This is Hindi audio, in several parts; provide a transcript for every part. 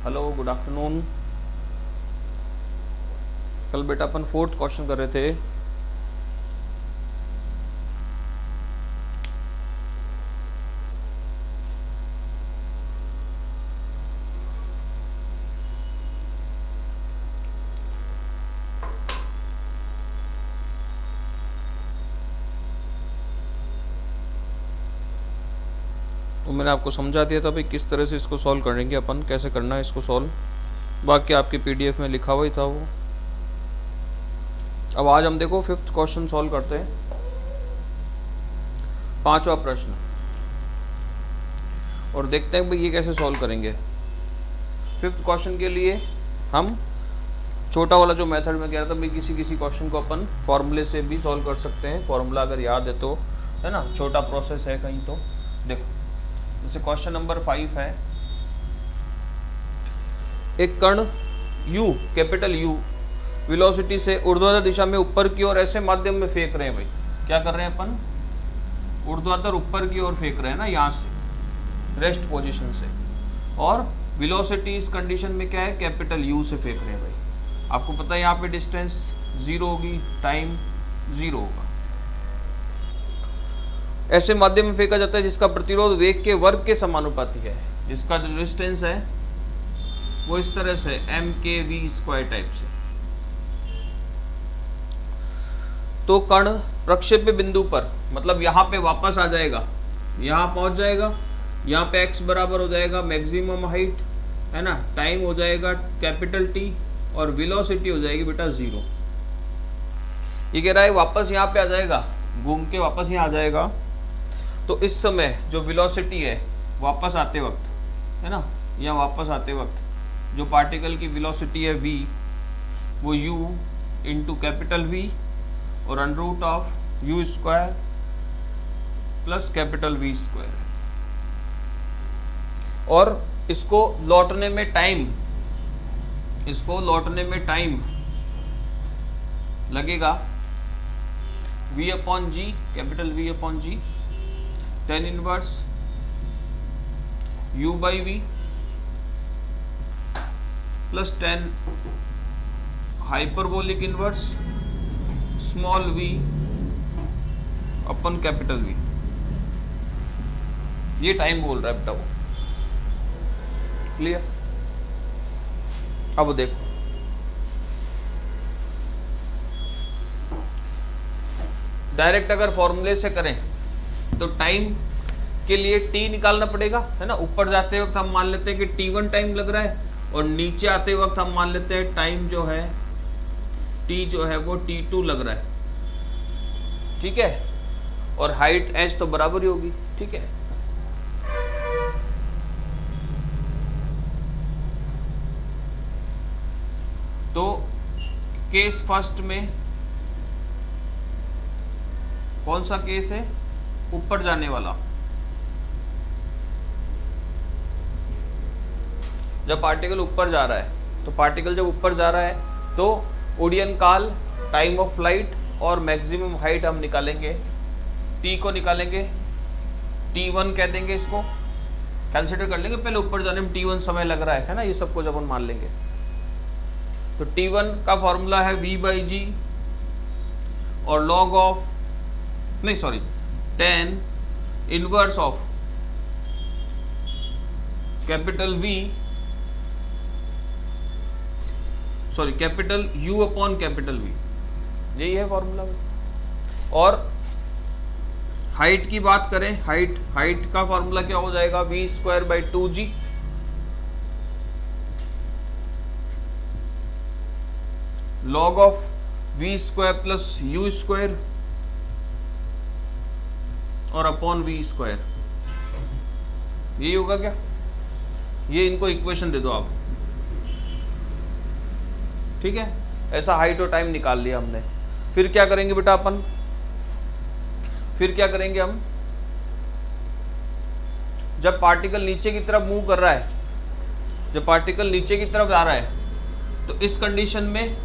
Hello, good afternoon. कल बेटा अपन फोर्थ क्वेश्चन कर रहे थे। तो मैंने आपको समझा दिया था भाई किस तरह से इसको सॉल्व करेंगे अपन, कैसे करना है इसको सॉल्व। बाकी आपकी पीडीएफ में लिखा हुआ ही था वो। अब आज हम देखो फिफ्थ क्वेश्चन सॉल्व करते हैं। पांचवा प्रश्न, और देखते हैं भाई ये कैसे सॉल्व करेंगे। फिफ्थ क्वेश्चन के लिए हम छोटा वाला जो मेथड में कह रहा था भाई, किसी क्वेश्चन को अपन फॉर्मूले से भी सॉल्व कर सकते हैं। फॉर्मूला अगर याद है तो, है ना, छोटा प्रोसेस है कहीं तो। देखो जैसे क्वेश्चन नंबर 5 है, एक कण u, कैपिटल U वेलोसिटी से ऊर्ध्वाधर दिशा में ऊपर की ओर ऐसे माध्यम में फेंक रहे हैं। भाई क्या कर रहे हैं अपन, ऊर्ध्वाधर ऊपर की ओर फेंक रहे हैं ना, यहाँ से रेस्ट पोजीशन से। और वेलोसिटी इस कंडीशन में क्या है, कैपिटल U से फेंक रहे हैं। भाई आपको पता है यहाँ पे डिस्टेंस 0 होगी, टाइम 0 होगा। ऐसे माध्यम में फेंका जाता है जिसका प्रतिरोध वेग के वर्ग के समानुपाती है। जिसका जो डिस्टेंस है वो इस तरह से mkv² टाइप से। तो कण प्रक्षेप्य बिंदु पर, मतलब यहाँ पे वापस आ जाएगा, यहाँ पहुंच जाएगा। यहाँ पे x बराबर हो जाएगा मैक्सिमम हाइट, है ना, टाइम हो जाएगा कैपिटल T, और वेलोसिटी हो जाएगी बेटा 0। ये कह रहा है वापस यहाँ पे आ जाएगा, घूम के वापस यहाँ आ जाएगा। तो इस समय जो वेलोसिटी है वापस आते वक्त, है ना, यहाँ वापस आते वक्त जो पार्टिकल की वेलोसिटी है v, वो u इंटू कैपिटल V और under of u² plus capital V²। और इसको लौटने में टाइम, लगेगा v/g, capital v/g, tan inverse u/v plus tan hyperbolic inverse small v अपन कैपिटल V। ये टाइम बोल रहा है बेटा वो। क्लियर? अब देखो, डायरेक्ट अगर फॉर्मूले से करें तो टाइम के लिए t निकालना पड़ेगा, है ना। ऊपर जाते वक्त हम मान लेते हैं कि t1 टाइम लग रहा है, और नीचे आते वक्त हम मान लेते हैं टाइम जो है t जो है वो t2 लग रहा है। ठीक है, और हाइट h तो बराबर ही होगी। ठीक है, तो केस फर्स्ट में कौन सा केस है, ऊपर जाने वाला। जब पार्टिकल ऊपर जा रहा है, तो पार्टिकल जब ऊपर जा रहा है तो उड्डयन काल, टाइम ऑफ फ्लाइट और मैक्सिमम हाइट हम निकालेंगे। t को निकालेंगे, t1 कह देंगे, इसको कंसिडर कर लेंगे। पहले ऊपर जाने में t1 समय लग रहा है ना, ये सब कुछ अपन मान लेंगे। तो t1 का फॉर्मूला है v/g और log ऑफ, नहीं sorry, tan inverse of capital V, sorry capital U upon capital V, यही है फॉर्मूला। और हाइट की बात करें, हाइट का फॉर्मूला क्या हो जाएगा, v²/2g log of v² plus u² और अपॉन v²। यही होगा क्या? ये इनको इक्वेशन दे दो आप। ठीक है, ऐसा हाइट और टाइम निकाल लिया हमने। फिर क्या करेंगे बेटा अपन, फिर क्या करेंगे हम, जब पार्टिकल नीचे की तरफ मूव कर रहा है, जब पार्टिकल नीचे की तरफ जा रहा है, तो इस कंडीशन में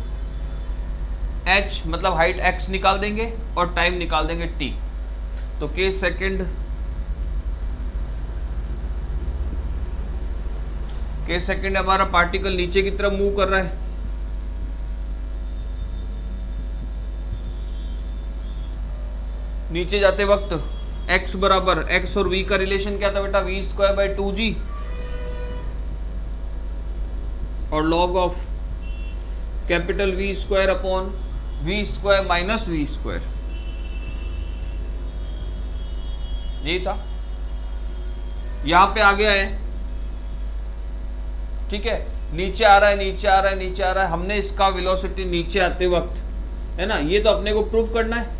h मतलब हाइट x निकाल देंगे और टाइम निकाल देंगे t। तो केस सेकंड के सेकंड हमारा पार्टिकल नीचे की तरफ मूव कर रहा है, नीचे जाते वक्त x बराबर x और v का रिलेशन क्या था बेटा, v स्क्वायर बाई 2g और log of capital V square upon v square minus v square, यही था। यहां पे आ गया है, ठीक है, नीचे आ रहा है, नीचे आ रहा है, नीचे आ रहा है। हमने इसका वेलोसिटी नीचे आते वक्त, है ना, ये तो अपने को प्रूव करना है।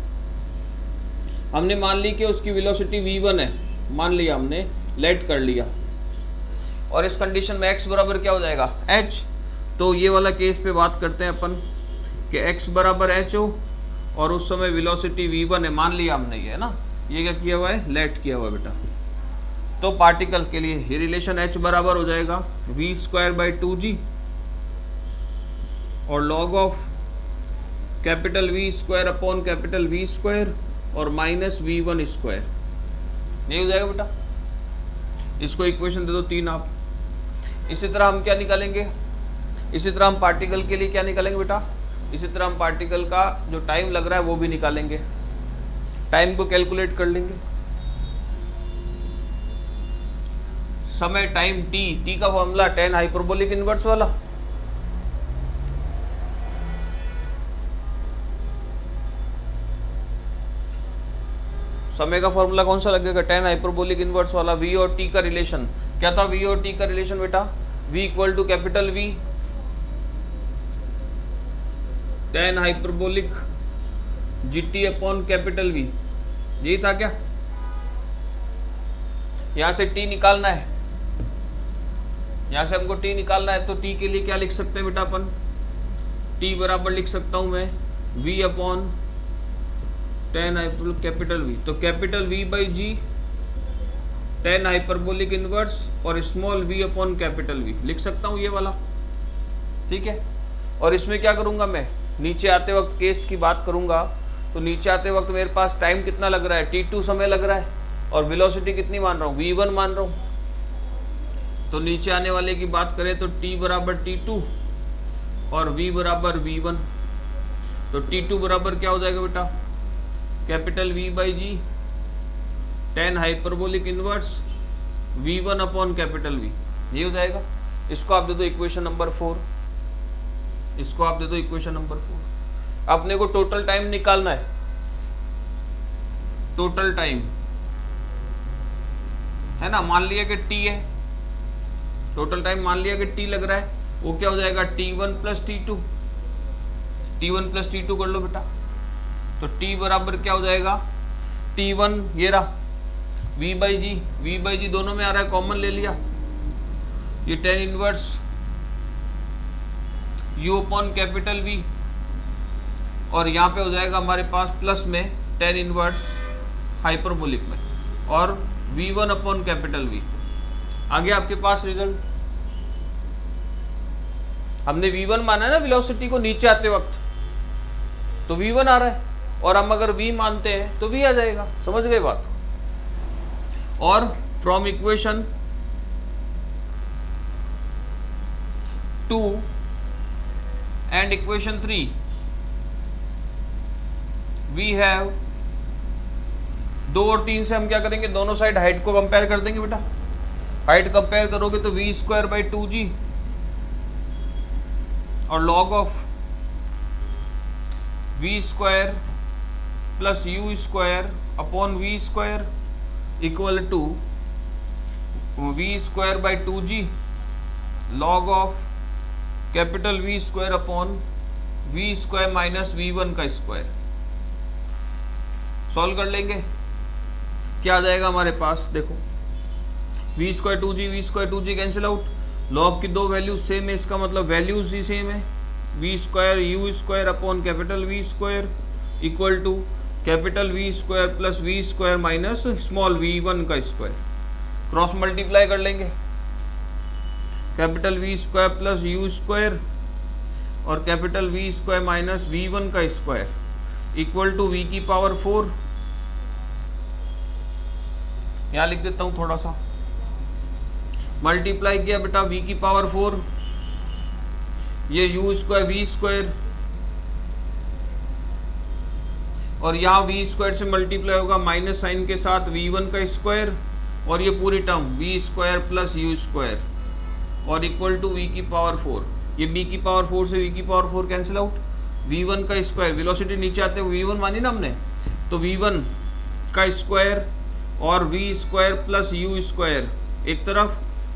हमने मान ली कि उसकी वेलोसिटी v1 है, मान लिया हमने, लेट कर लिया, और इस कंडीशन में x बराबर क्या हो जाएगा, h। तो ये वाला केस पे बात करते हैं अपन कि x बराबर h हो और उस समय वेलोसिटी v1 है, मान लिया हमने, ये है ना, ये क्या किया हुआ है, लेट किया हुआ है बेटा। तो पार्टिकल के लिए ये रिलेशन h बराबर हो जाएगा v स्क्वायर बाई 2g और log of capital V square upon capital V square और माइनस v1 स्क्वायर, नहीं हो जाएगा बेटा। इसको इक्वेशन दे दो 3 आप। इसी तरह हम क्या निकालेंगे, इसी तरह हम पार्टिकल के लिए क्या निकालेंगे बेटा, इसी तरह हम पार्टिकल का जो टाइम लग रहा है वो भी निकालेंगे, टाइम को कैलकुलेट कर लेंगे। समय टाइम t का फॉर्मूला tan हाइपरबोलिक इनवर्स वाला, समय का फॉर्मूला कौन सा लगेगा, tan हाइपरबोलिक इनवर्स वाला। v और t का रिलेशन क्या था, v और t का रिलेशन बेटा, v equal to capital V tan hyperbolic gt upon capital V, यही था क्या। यहां से t निकालना है, यहां से हमको t निकालना है, तो t के लिए क्या लिख सकते हैं बेटा अपन, t बराबर लिख सकता हूं मैं v upon tan hyperbolic capital V, तो capital V by g tan hyperbolic inverse और small v upon capital V लिख सकता हूं, ये वाला, ठीक है। और इसमें क्या करूंगा मैं, नीचे आते वक्त केस की बात करूंगा, तो नीचे आते वक्त मेरे पास टाइम कितना लग रहा है, t2 समय लग रहा है और वेलोसिटी कितनी मान रहा हूँ, v1 मान रहा हूँ। तो नीचे आने वाले की बात करें तो t बराबर t2 और v बराबर v1, तो t2 बराबर क्या हो जाएगा बेटा, capital V by g tan hyperbolic inverse v1 upon capital V, ये हो जाएगा। इसको आप दे दो इक्वेशन नंबर 4, इसको आप दे दो इक्वेशन नंबर 4। अपने को टोटल टाइम निकालना है, टोटल टाइम, है ना, मान लिया कि t है, टोटल टाइम मान लिया कि t लग रहा है, वो क्या हो जाएगा t1 plus t2, t1 plus t2 कर लो बेटा। तो t बराबर क्या हो जाएगा, t1 ये रहा, v बाई जी दोनों में आ रहा है, कॉमन ले लिया, ये tan inverse u upon capital V और यहाँ पे हो जाएगा हमारे पास प्लस में tan इनवर्स हाइपरबोलिक में और v1 अपॉन कैपिटल V। आगे आपके पास रिजल्ट, हमने v1 माना है ना वेलोसिटी को नीचे आते वक्त, तो v1 आ रहा है, और हम अगर v मानते हैं तो v आ जाएगा, समझ गए बात। और from equation 2 and equation 3 we have, 2 और 3 से हम क्या करेंगे, दोनों साइड हाइट को कंपेयर कर देंगे बेटा। हाइट कंपेयर करोगे तो v स्क्वायर बाई 2g और log of v square plus u square upon v square equal to v square by 2g log of capital V square upon v square minus v1 का स्क्वायर। सॉल्व कर लेंगे, क्या आ जाएगा हमारे पास, देखो v square 2g cancel out, log की दो वैल्यूज सेम है, इसका मतलब वैल्यूज ही सेम है, v square u square upon capital V square equal to capital V square plus v square minus small v1 का स्क्वायर। क्रॉस मल्टीप्लाई कर लेंगे, capital V square plus u square और capital V square minus v1 का स्क्वायर इक्वल टू v की पावर 4। यहाँ लिख देता हूँ थोड़ा सा, मल्टीप्लाई किया बेटा v की पावर 4, ये u स्क्वायर v स्क्वायर, और यहाँ v स्क्वायर से मल्टीप्लाई होगा माइनस साइन के साथ v1 का स्क्वायर, और ये पूरी term v square plus u square और इक्वल टू v की पावर 4। ये b की पावर 4 से v की पावर 4 कैंसिल आउट, v1 का स्क्वायर, वेलोसिटी नीचे आते हुए v1 मानी ना हमने, तो v1 का स्क्वायर और v square plus u square एक तरफ,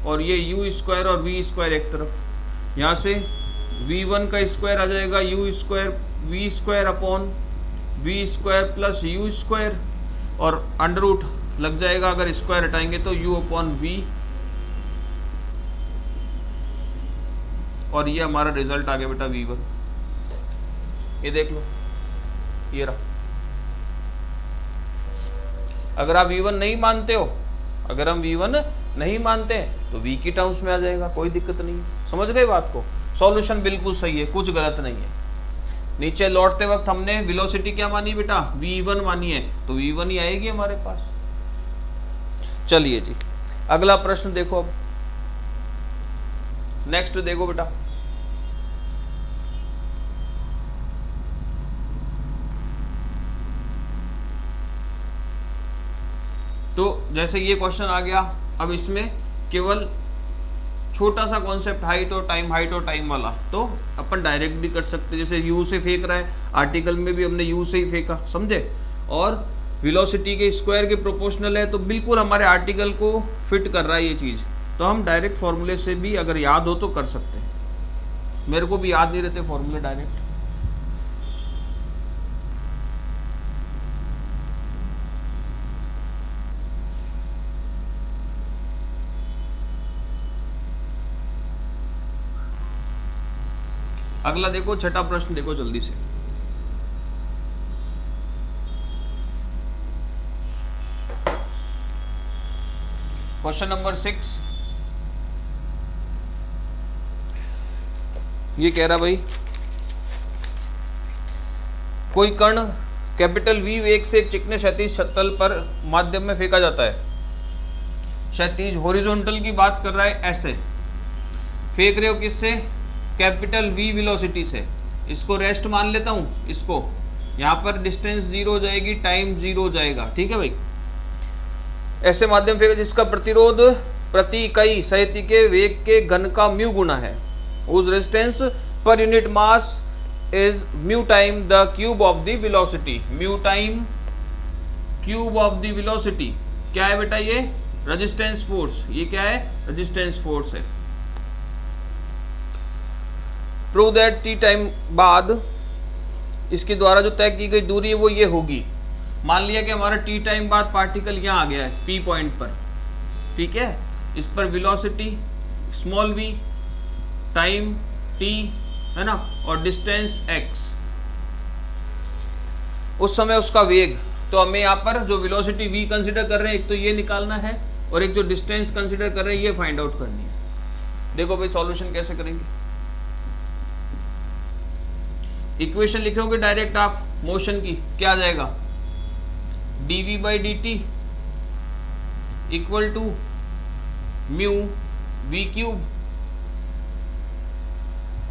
और ये u स्क्वायर और v स्क्वायर एक तरफ। यहाँ से v1 का स्क्वायर आ जाएगा u square v square upon v square plus u square, और अंडर रूट लग जाएगा, अगर स्क्वायर हटाएंगे तो u अपॉन v, और ये हमारा रिजल्ट आ गया बेटा v1। ये देख लो, ये रहा। अगर आप v1 नहीं मानते हो, अगर हम v1 नहीं मानते हैं तो v की टर्म्स में आ जाएगा, कोई दिक्कत नहीं है। समझ गए बात को? सॉल्यूशन बिल्कुल सही है, कुछ गलत नहीं है। नीचे लौटते वक्त हमने वेलोसिटी क्या मानी बेटा, v1 मानी है, तो v1 ही आएगी हमारे पास। चलिए जी, अगला प्रश्न देखो। अब नेक्स्ट देखो बेटा, तो जैसे ये क्वेश्चन आ गया, अब इसमें केवल छोटा सा कॉन्सेप्ट हाइट और टाइम वाला, तो अपन डायरेक्ट भी कर सकते, जैसे यू से फेंक रहा है, आर्टिकल में भी हमने यू से ही फेंका, समझे, और वेलोसिटी के स्क्वायर के प्रोपोर्शनल है, तो बिल्कुल हमारे आर्टिकल को फिट कर रहा है ये चीज़, तो हम डायरेक्ट फॉर्मूले से भी अगर याद हो तो कर सकते हैं। मेरे को भी याद नहीं रहते फॉर्मूले डायरेक्ट। अगला देखो, छठा प्रश्न देखो जल्दी से। क्वेश्चन नंबर 6 ये कह रहा भाई, कोई कण कैपिटल V वेग से एक चिकने क्षैतिज तल पर माध्यम में फेंका जाता है। क्षैतिज हॉरिजॉन्टल की बात कर रहा है, ऐसे फेंक रहे हो, किससे, कैपिटल V वेलोसिटी से। इसको रेस्ट मान लेता हूँ, इसको यहाँ पर डिस्टेंस 0 हो जाएगी, टाइम 0 हो जाएगा, ठीक है भाई। ऐसे माध्यम फेंका जिसका प्रतिरोध प्रति इकाई सहित के वेग के घन का म्यू गुना है, उस resistance per unit mass is mu time the cube of the velocity. Mu time cube of the velocity क्या है बेटा, ये रेजिस्टेंस फोर्स, ये क्या है, रेजिस्टेंस फोर्स है। प्रूव दैट टी टाइम बाद इसके द्वारा जो तय की गई दूरी है वो ये होगी। मान लिया कि हमारा टी टाइम बाद पार्टिकल यहाँ आ गया है पी पॉइंट पर, ठीक है, इस पर velocity small v, time t है ना, और डिस्टेंस x, उस समय उसका वेग। तो हमें यहाँ पर जो वेलोसिटी v कंसिडर कर रहे हैं, एक तो ये निकालना है, और एक जो डिस्टेंस कंसिडर कर रहे हैं ये फाइंड आउट करनी है। देखो भाई सॉल्यूशन कैसे करेंगे। इक्वेशन लिखोगे डायरेक्ट आप मोशन की, क्या आ जाएगा, dv by d t equal to mu v cube,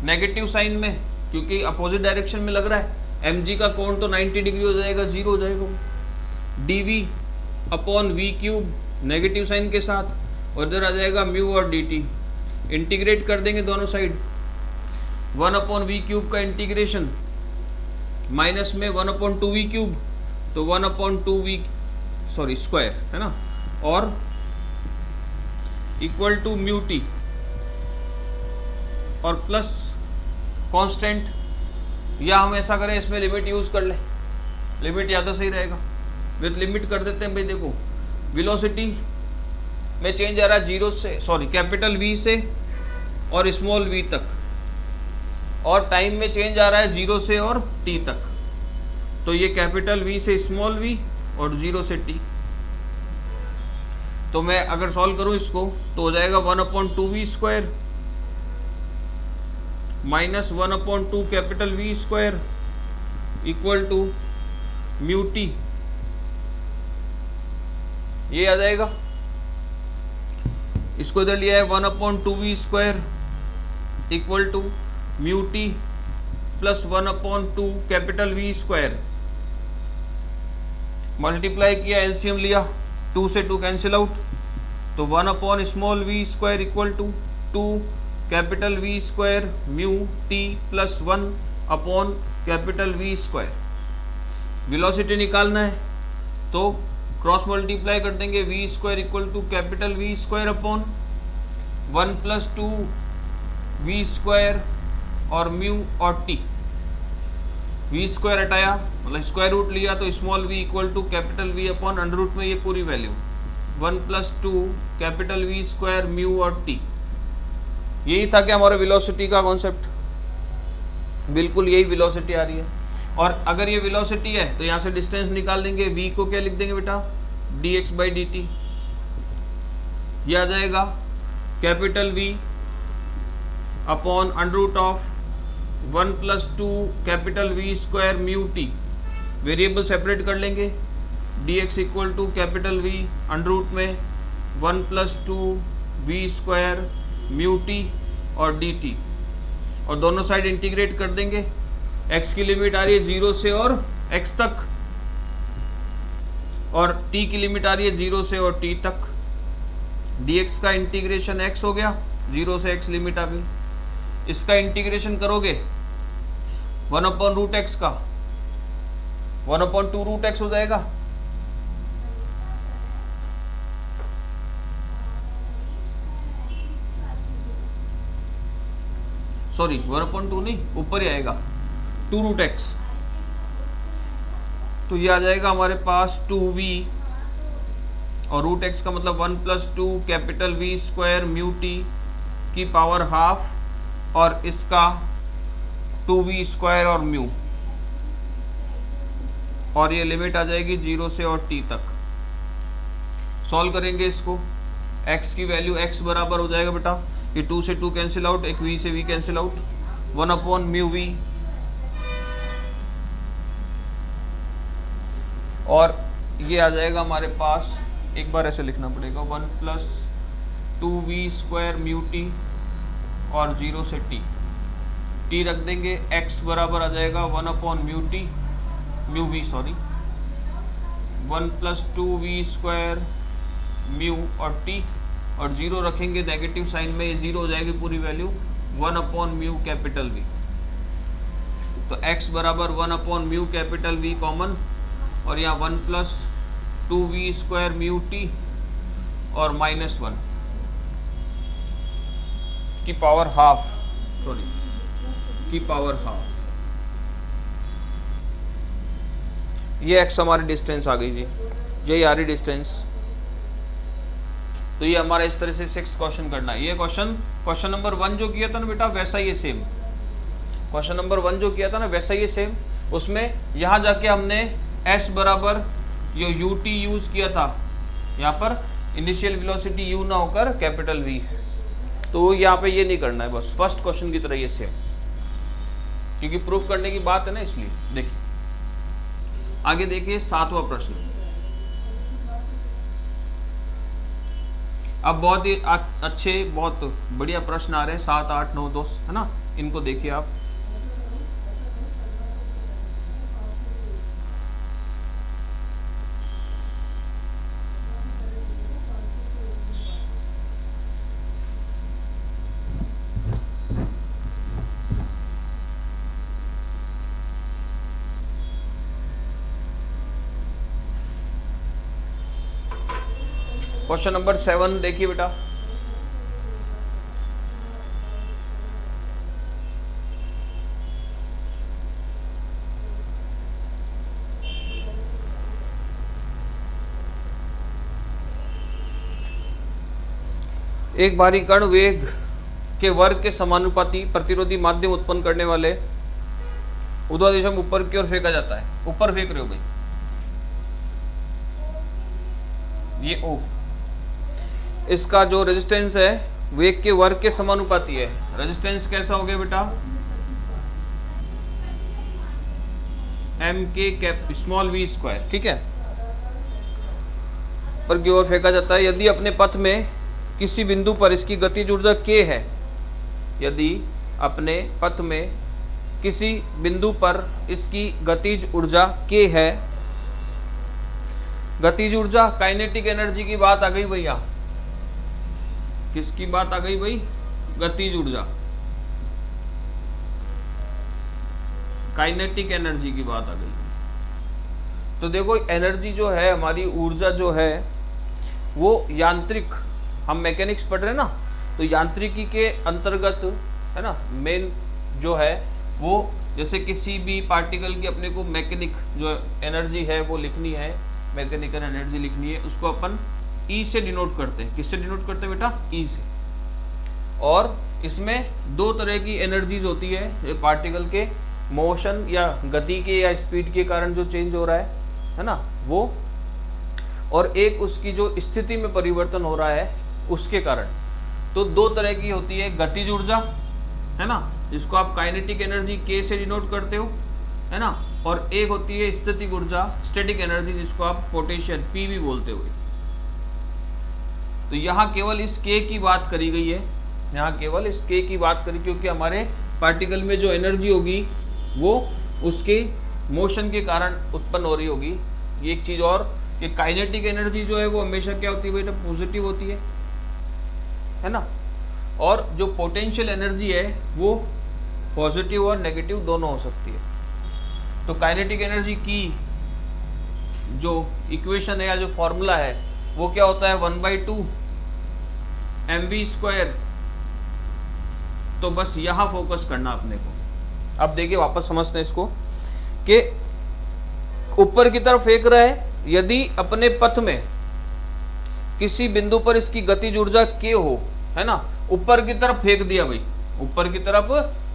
negative sign में क्योंकि अपोजिट डायरेक्शन में लग रहा है, mg का कोण तो 90 डिग्री हो जाएगा, 0 हो जाएगा, dv upon v cube negative sign के साथ, और इधर आ जाएगा म्यू और dt। इंटीग्रेट कर देंगे दोनों साइड, 1 अपॉन वी क्यूब का इंटीग्रेशन माइनस में 1 अपॉन 2v क्यूब, तो 1 अपॉन 2v सॉरी स्क्वायर है ना, और इक्वल टू म्यू टी, और प्लस कांस्टेंट, या हम ऐसा करें इसमें लिमिट यूज़ कर ले, लिमिट ज़्यादा सही रहेगा, विथ लिमिट कर देते हैं भाई। देखो वेलोसिटी में चेंज आ रहा है 0 से, सॉरी कैपिटल V से और स्मॉल v तक, और टाइम में चेंज आ रहा है 0 से और t तक, तो ये कैपिटल V से स्मॉल v और 0 से t। तो मैं अगर सॉल्व करूं इसको तो हो जाएगा 1 अपॉन 2v square minus 1 upon 2 capital V square equal to mu t, ये आ जाएगा। इसको इधर लिया है 1/2v² equal to mu t plus 1/2 capital V²। Multiply किया, एलसीएम लिया, 2 से 2 कैंसिल आउट, तो 1/स्मॉल v² equal to 2 capital V² mu t plus 1/ capital V²। Velocity निकालना है तो क्रॉस मल्टीप्लाई कर देंगे, v² equal to capital V² upon 1+2 v² और म्यू और टी। v² हटाया मतलब स्क्वायर रूट लिया तो small v equal to capital V upon under root में ये पूरी वैल्यू 1+2 कैपिटल V² म्यू और टी। यही था कि हमारे वेलोसिटी का कॉन्सेप्ट, बिल्कुल यही वेलोसिटी आ रही है। और अगर ये वेलोसिटी है तो यहाँ से डिस्टेंस निकाल देंगे, v को क्या लिख देंगे बेटा, dx/dt। ये आ जाएगा capital V upon under root of 1+2 capital V² mu t. Variable separate कर लेंगे, dx equal to capital V under root में 1+2 V² म्यू टी और dt, और दोनों साइड इंटीग्रेट कर देंगे। x की लिमिट आ रही है 0 से और x तक, और t की लिमिट आ रही है 0 से और t तक। dx का इंटीग्रेशन x हो गया, 0 से x लिमिट आ गई। इसका इंटीग्रेशन करोगे 1/√x का 1/2√x हो जाएगा। सॉरी 1/2 नहीं, ऊपर ही आएगा 2√x, तो ये आ जाएगा हमारे पास 2v और √x का मतलब 1+2 कैपिटल V² म्यू टी की पावर हाफ, और इसका 2v² और म्यू, और ये लिमिट आ जाएगी 0 से और t तक। सॉल्व करेंगे इसको, x की वैल्यू x बराबर हो जाएगा बेटा, ये 2 से 2 कैंसिल आउट, एक v से v कैंसिल आउट, 1/μv, और ये आ जाएगा हमारे पास, एक बार ऐसे लिखना पड़ेगा, 1+2v² म्यू टी और 0 से t रख देंगे, x बराबर आ जाएगा 1/म्यू t mu v sorry 1+2v² mu और t, और 0 रखेंगे नेगेटिव साइन में, ये 0 हो जाएगी पूरी वैल्यू 1/म्यू कैपिटल V। तो x बराबर 1/म्यू कैपिटल V कॉमन, और यहाँ 1+2v² म्यू t और -1 की पावर हाफ, सॉरी की पावर हाफ। ये x हमारी डिस्टेंस आ गई जी, यही आ रही डिस्टेंस। तो ये हमारा इस तरह से 6 क्वेश्चन करना है। ये क्वेश्चन नंबर 1 जो किया था ना बेटा, वैसा ही सेम क्वेश्चन नंबर 1 जो किया था ना, वैसा ही सेम। उसमें यहाँ जाके हमने s बराबर जो ut यूज़ किया था, यहाँ पर इनिशियल वेलोसिटी u ना होकर कैपिटल V, तो यहाँ पे ये नहीं करना है, बस फर्स्ट क्वेश्चन की तरह ये सेम, क्योंकि प्रूफ करने की बात है ना, इसलिए। देखिए आगे देखिए 7वां प्रश्न। अब बहुत ही अच्छे, बहुत बढ़िया प्रश्न आ रहे हैं, 7, 8, 9, 10 है ना, इनको देखिए आप। क्वेश्चन नंबर 7 देखिए बेटा, एक भारी कण वेग के वर्ग के समानुपाती प्रतिरोधी माध्यम उत्पन्न करने वाले ऊर्ध्वाधर ऊपर की ओर फेंका जाता है। ऊपर फेंक रहे हो भाई, ये O, इसका जो रेजिस्टेंस है वेग के वर्ग के समानुपाती है। रेजिस्टेंस कैसा हो गया बेटा, m के स्मॉल v², ठीक है, ऊपर की ओर फेंका जाता है। यदि अपने पथ में किसी बिंदु पर इसकी गतिज ऊर्जा k है, यदि अपने पथ में किसी बिंदु पर इसकी गतिज ऊर्जा k है, गतिज ऊर्जा काइनेटिक एनर्जी की बात आ गई भैया, किसकी बात आ गई भाई, गतिज ऊर्जा, काइनेटिक एनर्जी की बात आ गई। तो देखो एनर्जी जो है हमारी, ऊर्जा जो है वो यांत्रिक, हम मैकेनिक्स पढ़ रहे हैं ना, तो यांत्रिकी के अंतर्गत है ना, मेन जो है वो, जैसे किसी भी पार्टिकल की अपने को मैकेनिक जो एनर्जी है वो लिखनी है, मैकेनिकल एनर्जी लिखनी है, उसको अपन ई से डिनोट करते हैं। किससे डिनोट करते हैं बेटा, ई से। और इसमें दो तरह की एनर्जीज होती है, पार्टिकल के मोशन या गति के या स्पीड के कारण जो चेंज हो रहा है ना वो, और एक उसकी जो स्थिति में परिवर्तन हो रहा है उसके कारण। तो दो तरह की होती है, गतिज ऊर्जा है ना, जिसको आप काइनेटिक एनर्जी के से डिनोट करते हो है ना, और एक होती है स्थितिक ऊर्जा, स्टैटिक एनर्जी, जिसको आप पोटेंशियल पी भी बोलते हो। तो यहाँ केवल इस के की बात करी गई है, यहाँ केवल इस के की बात करी, क्योंकि हमारे पार्टिकल में जो एनर्जी होगी वो उसके मोशन के कारण उत्पन्न हो रही होगी। ये एक चीज़ और कि काइनेटिक एनर्जी जो है वो हमेशा क्या होती है बेटा, पॉजिटिव होती है ना, और जो पोटेंशियल एनर्जी है वो पॉजिटिव और नेगेटिव दोनों हो सकती है। तो काइनेटिक एनर्जी की जो इक्वेशन है या जो फॉर्मूला है वो क्या होता है, 1/2 mv²। तो बस यहाँ फोकस करना अपने को। अब देखिए वापस समझते हैं इसको, कि ऊपर की तरफ फेंक रहा है, यदि अपने पथ में किसी बिंदु पर इसकी गतिज ऊर्जा k हो, है ना, ऊपर की तरफ फेंक दिया भाई, ऊपर की तरफ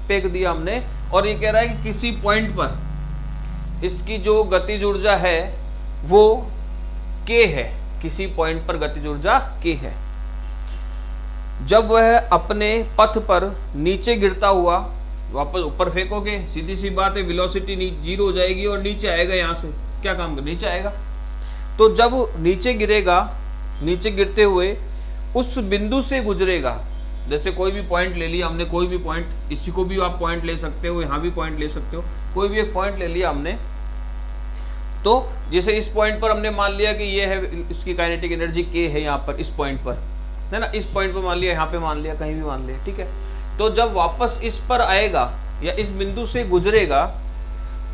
फेंक दिया हमने, और ये कह रहा है कि किसी पॉइंट पर इसकी जो गतिज ऊर्जा है वो k है, किसी पॉइंट पर गतिज ऊर्जा k है। जब वह अपने पथ पर नीचे गिरता हुआ, वापस ऊपर फेंकोगे, सीधी सी बात है, वेलोसिटी 0 हो जाएगी और नीचे आएगा, यहाँ से क्या काम कर, नीचे आएगा। तो जब नीचे गिरेगा, नीचे गिरते हुए उस बिंदु से गुजरेगा, जैसे कोई भी पॉइंट ले लिया हमने, कोई भी पॉइंट, इसी को भी आप पॉइंट ले सकते हो, यहाँ भी पॉइंट ले सकते हो, कोई भी एक पॉइंट ले लिया हमने। तो जैसे इस पॉइंट पर हमने मान लिया कि ये है, इसकी काइनेटिक एनर्जी k है यहाँ पर, इस पॉइंट पर है ना, इस पॉइंट पर मान लिया, यहाँ पे मान लिया, कहीं भी मान लिया, ठीक है। तो जब वापस इस पर आएगा या इस बिंदु से गुजरेगा,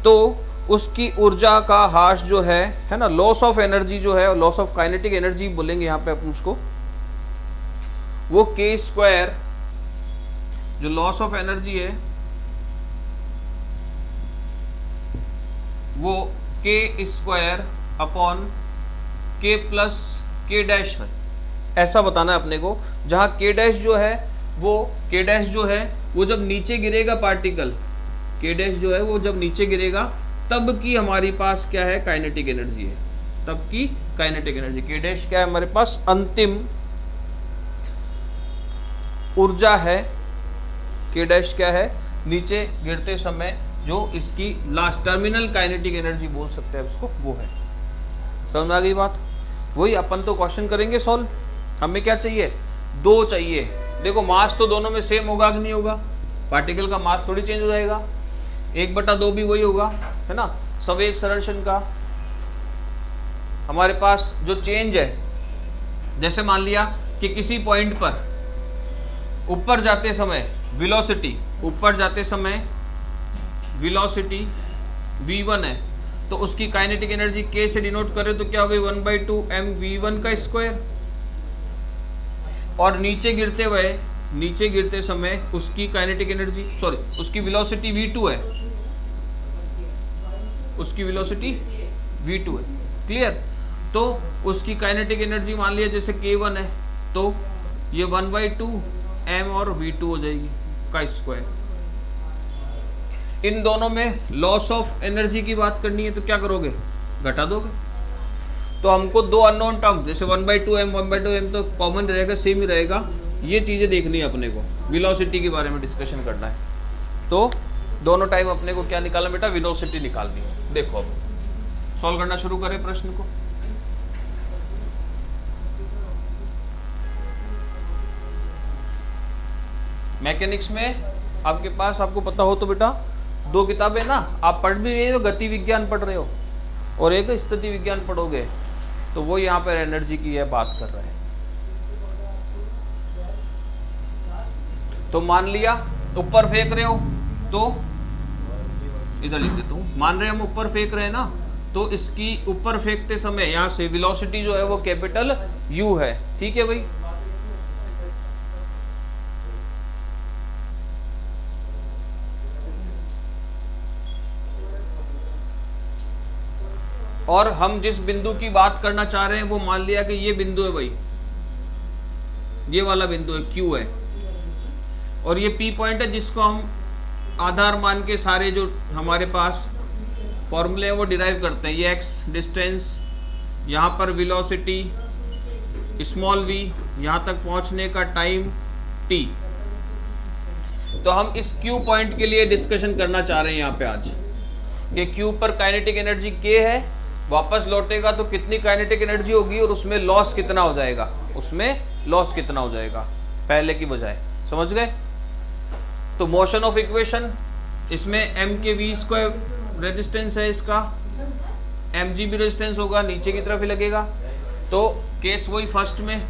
तो उसकी ऊर्जा का ह्रास जो है ना, लॉस ऑफ एनर्जी जो है, लॉस ऑफ काइनेटिक एनर्जी बोलेंगे यहाँ पे अपन उसको, वो k², जो लॉस ऑफ एनर्जी है वो k² upon k plus k' है, ऐसा बताना है अपने को। जहाँ k' जो है वो, k' जो है वो जब नीचे गिरेगा पार्टिकल, k' जो है वो जब नीचे गिरेगा तब की हमारी पास क्या है, काइनेटिक एनर्जी है, तब की काइनेटिक एनर्जी। k' क्या है हमारे पास, अंतिम ऊर्जा है, k' क्या है, नीचे गिरते समय जो इसकी लास्ट टर्मिनल काइनेटिक एनर्जी बोल सकते हैं उसको, वो है। समझ में आ गई बात। वही अपन तो क्वेश्चन करेंगे सॉल्व, हमें क्या चाहिए, 2 चाहिए। देखो मास तो दोनों में सेम होगा कि नहीं होगा, पार्टिकल का मास थोड़ी चेंज हो जाएगा, 1/2 भी वही होगा, है ना। संवेग संरक्षण का हमारे पास जो चेंज है, जैसे मान लिया कि किसी पॉइंट पर ऊपर जाते समय वेलोसिटी, ऊपर जाते समय वेलोसिटी v1 है, तो उसकी काइनेटिक एनर्जी k से डिनोट करें तो क्या हो गई, 1/2 mv1 का स्क्वायर। और नीचे गिरते समय उसकी काइनेटिक एनर्जी, सॉरी उसकी वेलोसिटी v2 है, उसकी वेलोसिटी v2 है, क्लियर। तो उसकी काइनेटिक एनर्जी मान लिया जैसे k1 है, तो ये 1/2 m और v2 हो जाएगी का स्क्वायर। इन दोनों में लॉस ऑफ एनर्जी की बात करनी है तो क्या करोगे, घटा दोगे। तो हमको 2 अननोन टर्म, जैसे 1/2 m 1/2 m तो कॉमन रहेगा, सेम ही रहेगा, ये चीज़ें देखनी है अपने को, वेलोसिटी के बारे में डिस्कशन करना है। तो दोनों टाइम अपने को क्या निकालना बेटा, वेलोसिटी निकालनी है। देखो अब सॉल्व करना शुरू करें प्रश्न को। मैकेनिक्स में आपके पास, आपको पता हो तो बेटा, दो किताबें ना, आप पढ़ भी रहे हो, गति विज्ञान पढ़ रहे हो और एक स्थिति विज्ञान पढ़ोगे, तो वो यहाँ पर एनर्जी की है बात कर रहे हैं। तो मान लिया ऊपर फेंक रहे हो, तो इधर लिख देता हूँ, मान रहे हम ऊपर फेंक रहे हैं ना, तो इसकी ऊपर फेंकते समय यहाँ से वेलोसिटी जो है वो कैपिटल U है। ठीक है भाई, और हम जिस बिंदु की बात करना चाह रहे हैं वो मान लिया कि ये बिंदु है भाई, ये वाला बिंदु है, Q है, और ये P पॉइंट है जिसको हम आधार मान के सारे जो हमारे पास फॉर्मूले हैं वो डिराइव करते हैं। ये x डिस्टेंस, यहाँ पर वेलोसिटी स्मॉल v, यहाँ तक पहुँचने का टाइम t। तो हम इस Q पॉइंट के लिए डिस्कशन करना चाह रहे हैं यहाँ पे आज, कि Q पर काइनेटिक एनर्जी K है, वापस लौटेगा तो कितनी काइनेटिक एनर्जी होगी और उसमें लॉस कितना हो जाएगा, उसमें लॉस कितना हो जाएगा पहले की बजाय। समझ गए? तो मोशन ऑफ इक्वेशन, इसमें m के v स्क्वायर रेजिस्टेंस है, इसका mg भी रेजिस्टेंस होगा, नीचे की तरफ ही लगेगा। तो केस वही फर्स्ट में,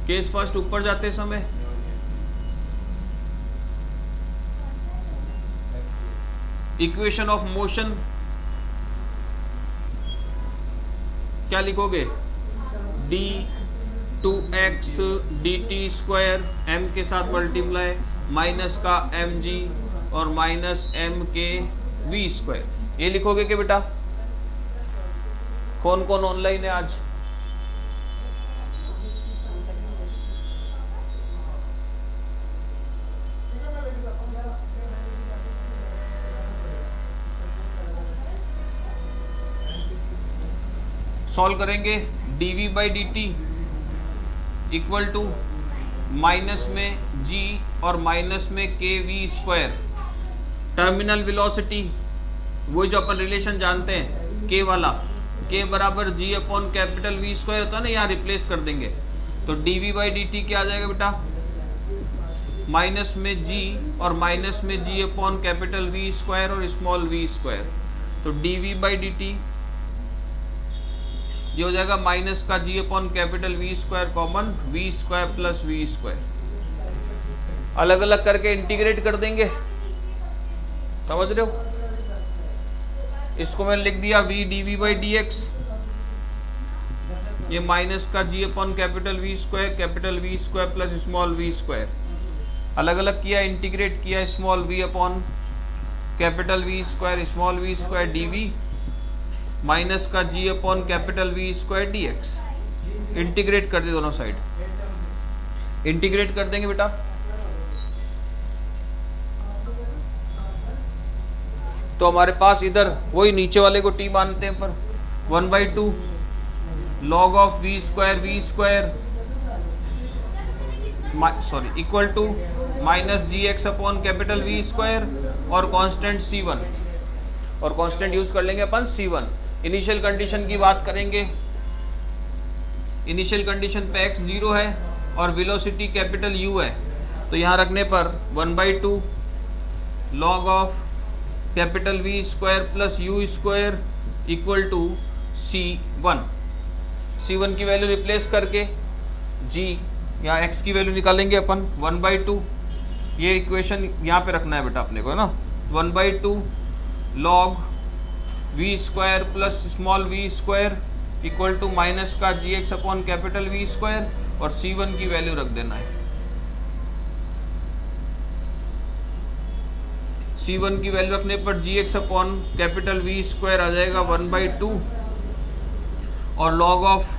केस फर्स्ट ऊपर जाते समय इक्वेशन ऑफ मोशन क्या लिखोगे, d2x dt स्क्वायर m के साथ मल्टीप्लाई माइनस का mg और माइनस m के v स्क्वायर, ये लिखोगे कि बेटा? कौन कौन ऑनलाइन है आज? सॉल्व करेंगे। dv by dt equal to minus में g और माइनस में k we square, terminal velocity वो जो अपन रिलेशन जानते हैं k वाला, k बराबर g upon capital V square होता है ना, यहाँ रिप्लेस कर देंगे। तो dv बाई dt क्या आ जाएगा बेटा? माइनस में g और माइनस में g upon capital V square और स्मॉल v स्क्वायर। तो dv बाई dt ये हो जाएगा माइनस का g upon capital V square common, V square plus V square, अलग अलग करके इंटीग्रेट कर देंगे। समझ रहे हो? इसको मैंने लिख दिया v dv बाई dx, ये माइनस का g upon capital V square plus small v square, अलग अलग किया, इंटीग्रेट किया, small v upon capital V square small v square dv minus का g upon capital V square dx, integrate कर दे दोनों साइड, इंटीग्रेट कर देंगे बेटा। तो हमारे पास इधर वही नीचे वाले को t मानते हैं पर 1/2 log of v square sorry equal to minus g x upon capital V square और कांस्टेंट C1, और कांस्टेंट यूज कर लेंगे अपन C1। इनिशियल कंडीशन की बात करेंगे, इनिशियल कंडीशन पे x 0 है और वेलोसिटी कैपिटल U है, तो यहाँ रखने पर 1/2 log of capital V square plus U square equal to C1। C1 की वैल्यू रिप्लेस करके G, यहाँ x की वैल्यू निकालेंगे अपन 1/2, ये इक्वेशन यहाँ पे रखना है बेटा अपने को, है ना। 1/2 log V square plus small v square equal to minus का g x upon capital V square और C1 की वैल्यू रख देना है। C1 की वैल्यू रखने पर g x upon capital V square आ जाएगा 1/2 और log of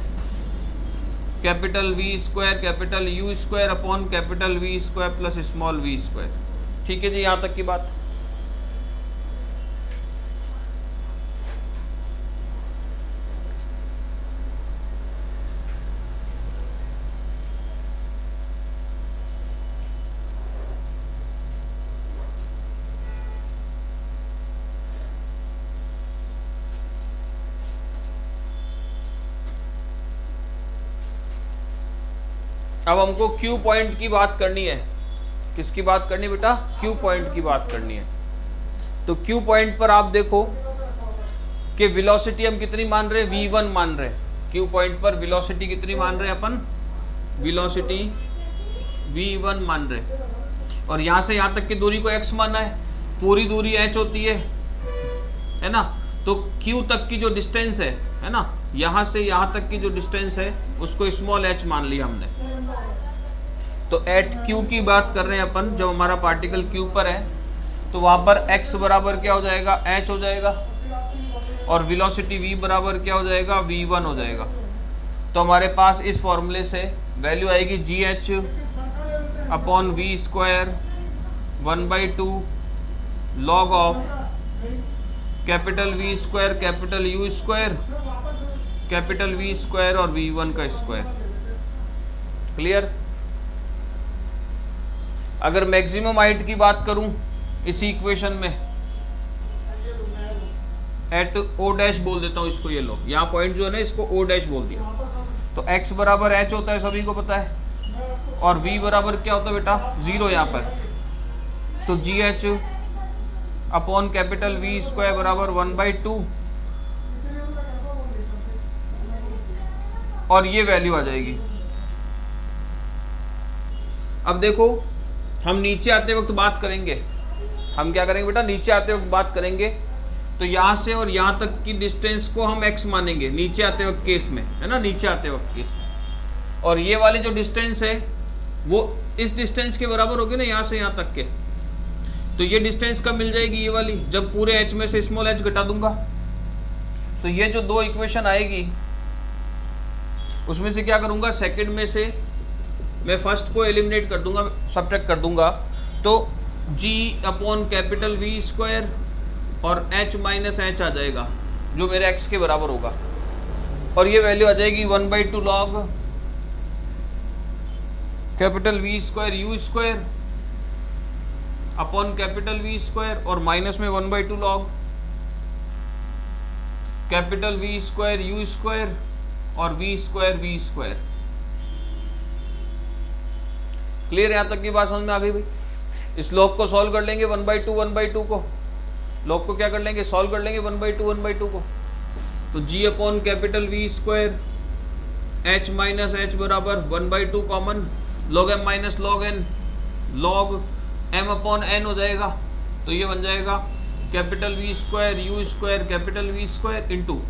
capital V square capital U square upon capital V square plus small v square. ठीक है जी, यहाँ तक की बात। अब हमको क्यू पॉइंट की बात करनी है। किसकी बात करनी है बेटा? क्यू पॉइंट की बात करनी है। तो क्यू पॉइंट पर आप देखो कि वेलोसिटी हम कितनी मान रहे हैं? v1 मान रहे हैं। क्यू पॉइंट पर वेलोसिटी कितनी मान रहे हैं अपन? वेलोसिटी v1 मान रहे हैं। और यहाँ से यहाँ तक की दूरी को x माना है, पूरी दूरी h होती है ना। तो q तक की जो डिस्टेंस है ना, यहाँ से यहाँ तक की जो डिस्टेंस है उसको स्मॉल h मान लिया हमने। तो एट q की बात कर रहे हैं अपन, जब हमारा पार्टिकल q पर है तो वहाँ पर x बराबर क्या हो जाएगा? h हो जाएगा। और वेलोसिटी v बराबर क्या हो जाएगा? v1 हो जाएगा। तो हमारे पास इस फॉर्मूले से वैल्यू आएगी gh upon v square 1/2 log of capital V square capital U square capital V square और v1 का स्क्वायर। क्लियर? अगर मैक्सिमम हाइट की बात करूं इसी इक्वेशन में, एट ओ डैश बोल देता हूं इसको, ये लो यहाँ पॉइंट जो है ना इसको ओ डैश बोल दिया। तो x बराबर h होता है, सभी को पता है। और v बराबर क्या होता है बेटा? 0 यहाँ पर। तो gh upon capital V square बराबर 1/2 और ये वैल्यू आ जाएगी। अब देखो हम नीचे आते वक्त बात करेंगे, हम क्या करेंगे बेटा? नीचे आते वक्त बात करेंगे। तो यहाँ से और यहाँ तक की डिस्टेंस को हम x मानेंगे नीचे आते वक्त केस में, है ना, नीचे आते वक्त केस में। और ये वाली जो डिस्टेंस है वो इस डिस्टेंस के बराबर होगी ना, यहाँ से यहाँ तक के। तो ये डिस्टेंस कब मिल जाएगी? ये वाली, जब पूरे h में से स्मॉल h घटा दूंगा। तो ये जो दो इक्वेशन आएगी उसमें से क्या करूंगा? सेकंड में से मैं फर्स्ट को एलिमिनेट कर दूंगा, सब्ट्रैक्ट कर दूंगा। तो g upon capital V square और h माइनस h आ जाएगा जो मेरे x के बराबर होगा। और ये वैल्यू आ जाएगी 1/2 log capital V square U square upon capital V square और माइनस में 1/2 log capital V square U square और V स्क्वायर। क्लियर? यहाँ तक की बात समझ में आ गई भाई? इस लॉग को सॉल्व कर लेंगे 1/2 को, लॉग को क्या कर लेंगे? सॉल्व कर लेंगे 1/2 को। तो g upon capital V square h minus h बराबर 1/2 common log m minus log n log m upon n हो जाएगा। तो ये बन जाएगा capital V square U square capital V square into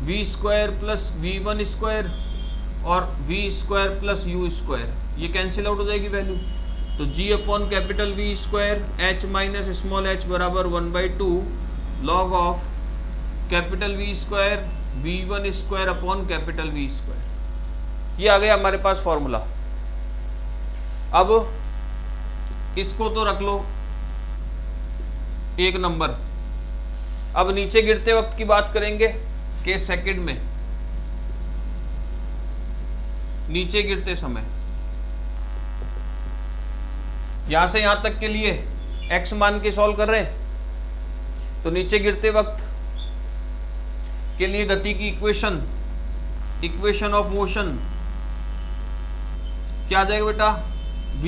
V square plus V1 square और V square plus U square. ये कैंसिल आउट हो जाएगी वैल्यू। तो g upon capital V square h minus small h बराबर 1/2 log of capital V square V1 square upon capital V square. ये आ गया हमारे पास फॉर्मूला। अब इसको तो रख लो एक नंबर। अब नीचे गिरते वक्त की बात करेंगे कि सेकंड में नीचे गिरते समय यहां से यहां तक के लिए x मान के सॉल्व कर रहे हैं। तो नीचे गिरते वक्त के लिए गति की इक्वेशन ऑफ मोशन क्या आ जाएगा बेटा? v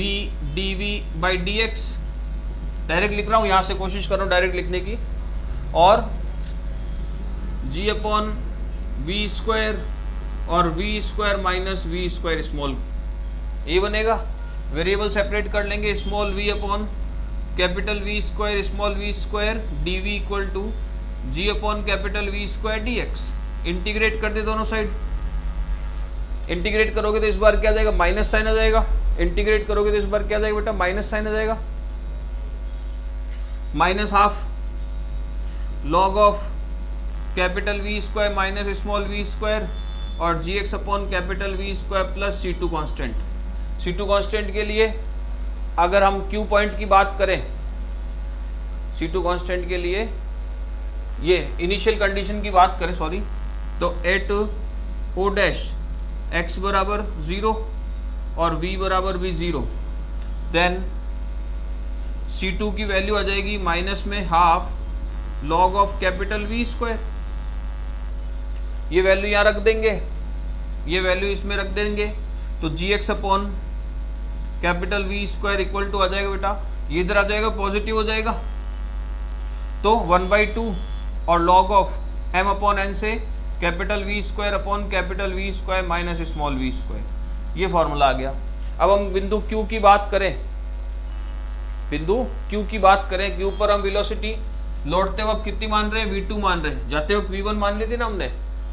dv by dx। Direct लिख रहा हूं, यहां से कोशिश कर रहा हूं डायरेक्ट लिखने की। और g अपॉन v स्क्वायर और v square minus v square small, ये बनेगा। वेरिएबल सेपरेट कर लेंगे, small v upon capital V square small v square dv equal to g upon capital V square dx। Integrate कर दे दोनों साइड। इंटीग्रेट करोगे तो इस बार क्या आ जाएगा? माइनस साइन आ जाएगा। इंटीग्रेट करोगे तो इस बार क्या आ जाएगा बेटा? माइनस साइन आ जाएगा। Minus half log of capital V square minus small v square और gx upon capital V square plus C2 constant. C2 constant के लिए अगर हम Q पॉइंट की बात करें, C2 कांस्टेंट के लिए ये इनिशियल कंडीशन की बात करें, सॉरी, तो एट ओ डैश x बराबर 0 और v बराबर भी 0, देन C2 की वैल्यू आ जाएगी माइनस में half log of capital V square. ये वैल्यू यहाँ रख देंगे, ये वैल्यू इसमें रख देंगे। तो g x upon capital V square equal to आ जाएगा बेटा, ये इधर आ जाएगा, पॉजिटिव हो जाएगा, तो 1/2 और log of M upon N से capital V square upon capital V square minus small V square, ये फॉर्मूला आ गया। अब हम बिंदु क्यू की बात करें, बिंदु क्यू की बात करें, क्यू पर हम वेलोसिटी लौटते वक्त कितनी मान रहे हैं, v2 मान रहे हैं, जाते वक्त v1 मान ली थी ना हमने,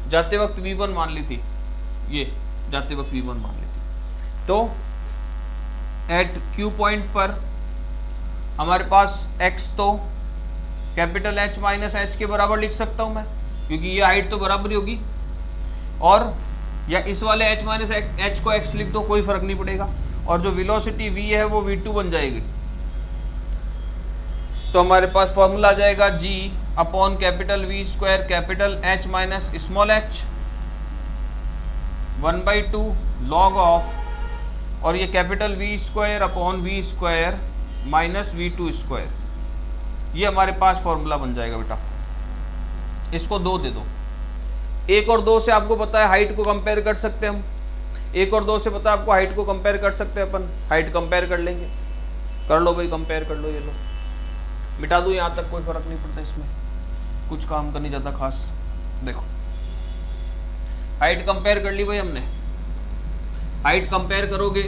जाते वक्त v1 मान ली थी, ये जाते वक्त v1 मान ली थी। तो एट क्यू पॉइंट पर हमारे पास x तो कैपिटल H माइनस एच के बराबर लिख सकता हूं मैं, क्योंकि ये हाइट तो बराबर ही होगी, और या इस वाले h माइनस एच को x लिख दो, कोई फर्क नहीं पड़ेगा, और जो वेलोसिटी v है वो v2 बन जाएगी। तो हमारे पास फॉर्मूला आ जाएगा g upon capital V square capital H minus small h 1/2 log of, और ये capital V square upon v square minus v2 square, ये हमारे पास फॉर्मूला बन जाएगा बेटा। इसको 2 दे दो, 1 और 2 से आपको पता है हाइट को कंपेयर कर सकते हैं हम, 1 और 2 से पता है आपको हाइट को कंपेयर कर सकते हैं अपन, हाइट कंपेयर कर लेंगे, कर लो भाई कंपेयर कर लो, ये लो मिटा दूँ यहाँ तक, कोई फर्क नहीं पड़ता, इसमें कुछ काम का नहीं जाता खास। देखो हाइट कंपेयर कर ली भाई हमने, हाइट कंपेयर करोगे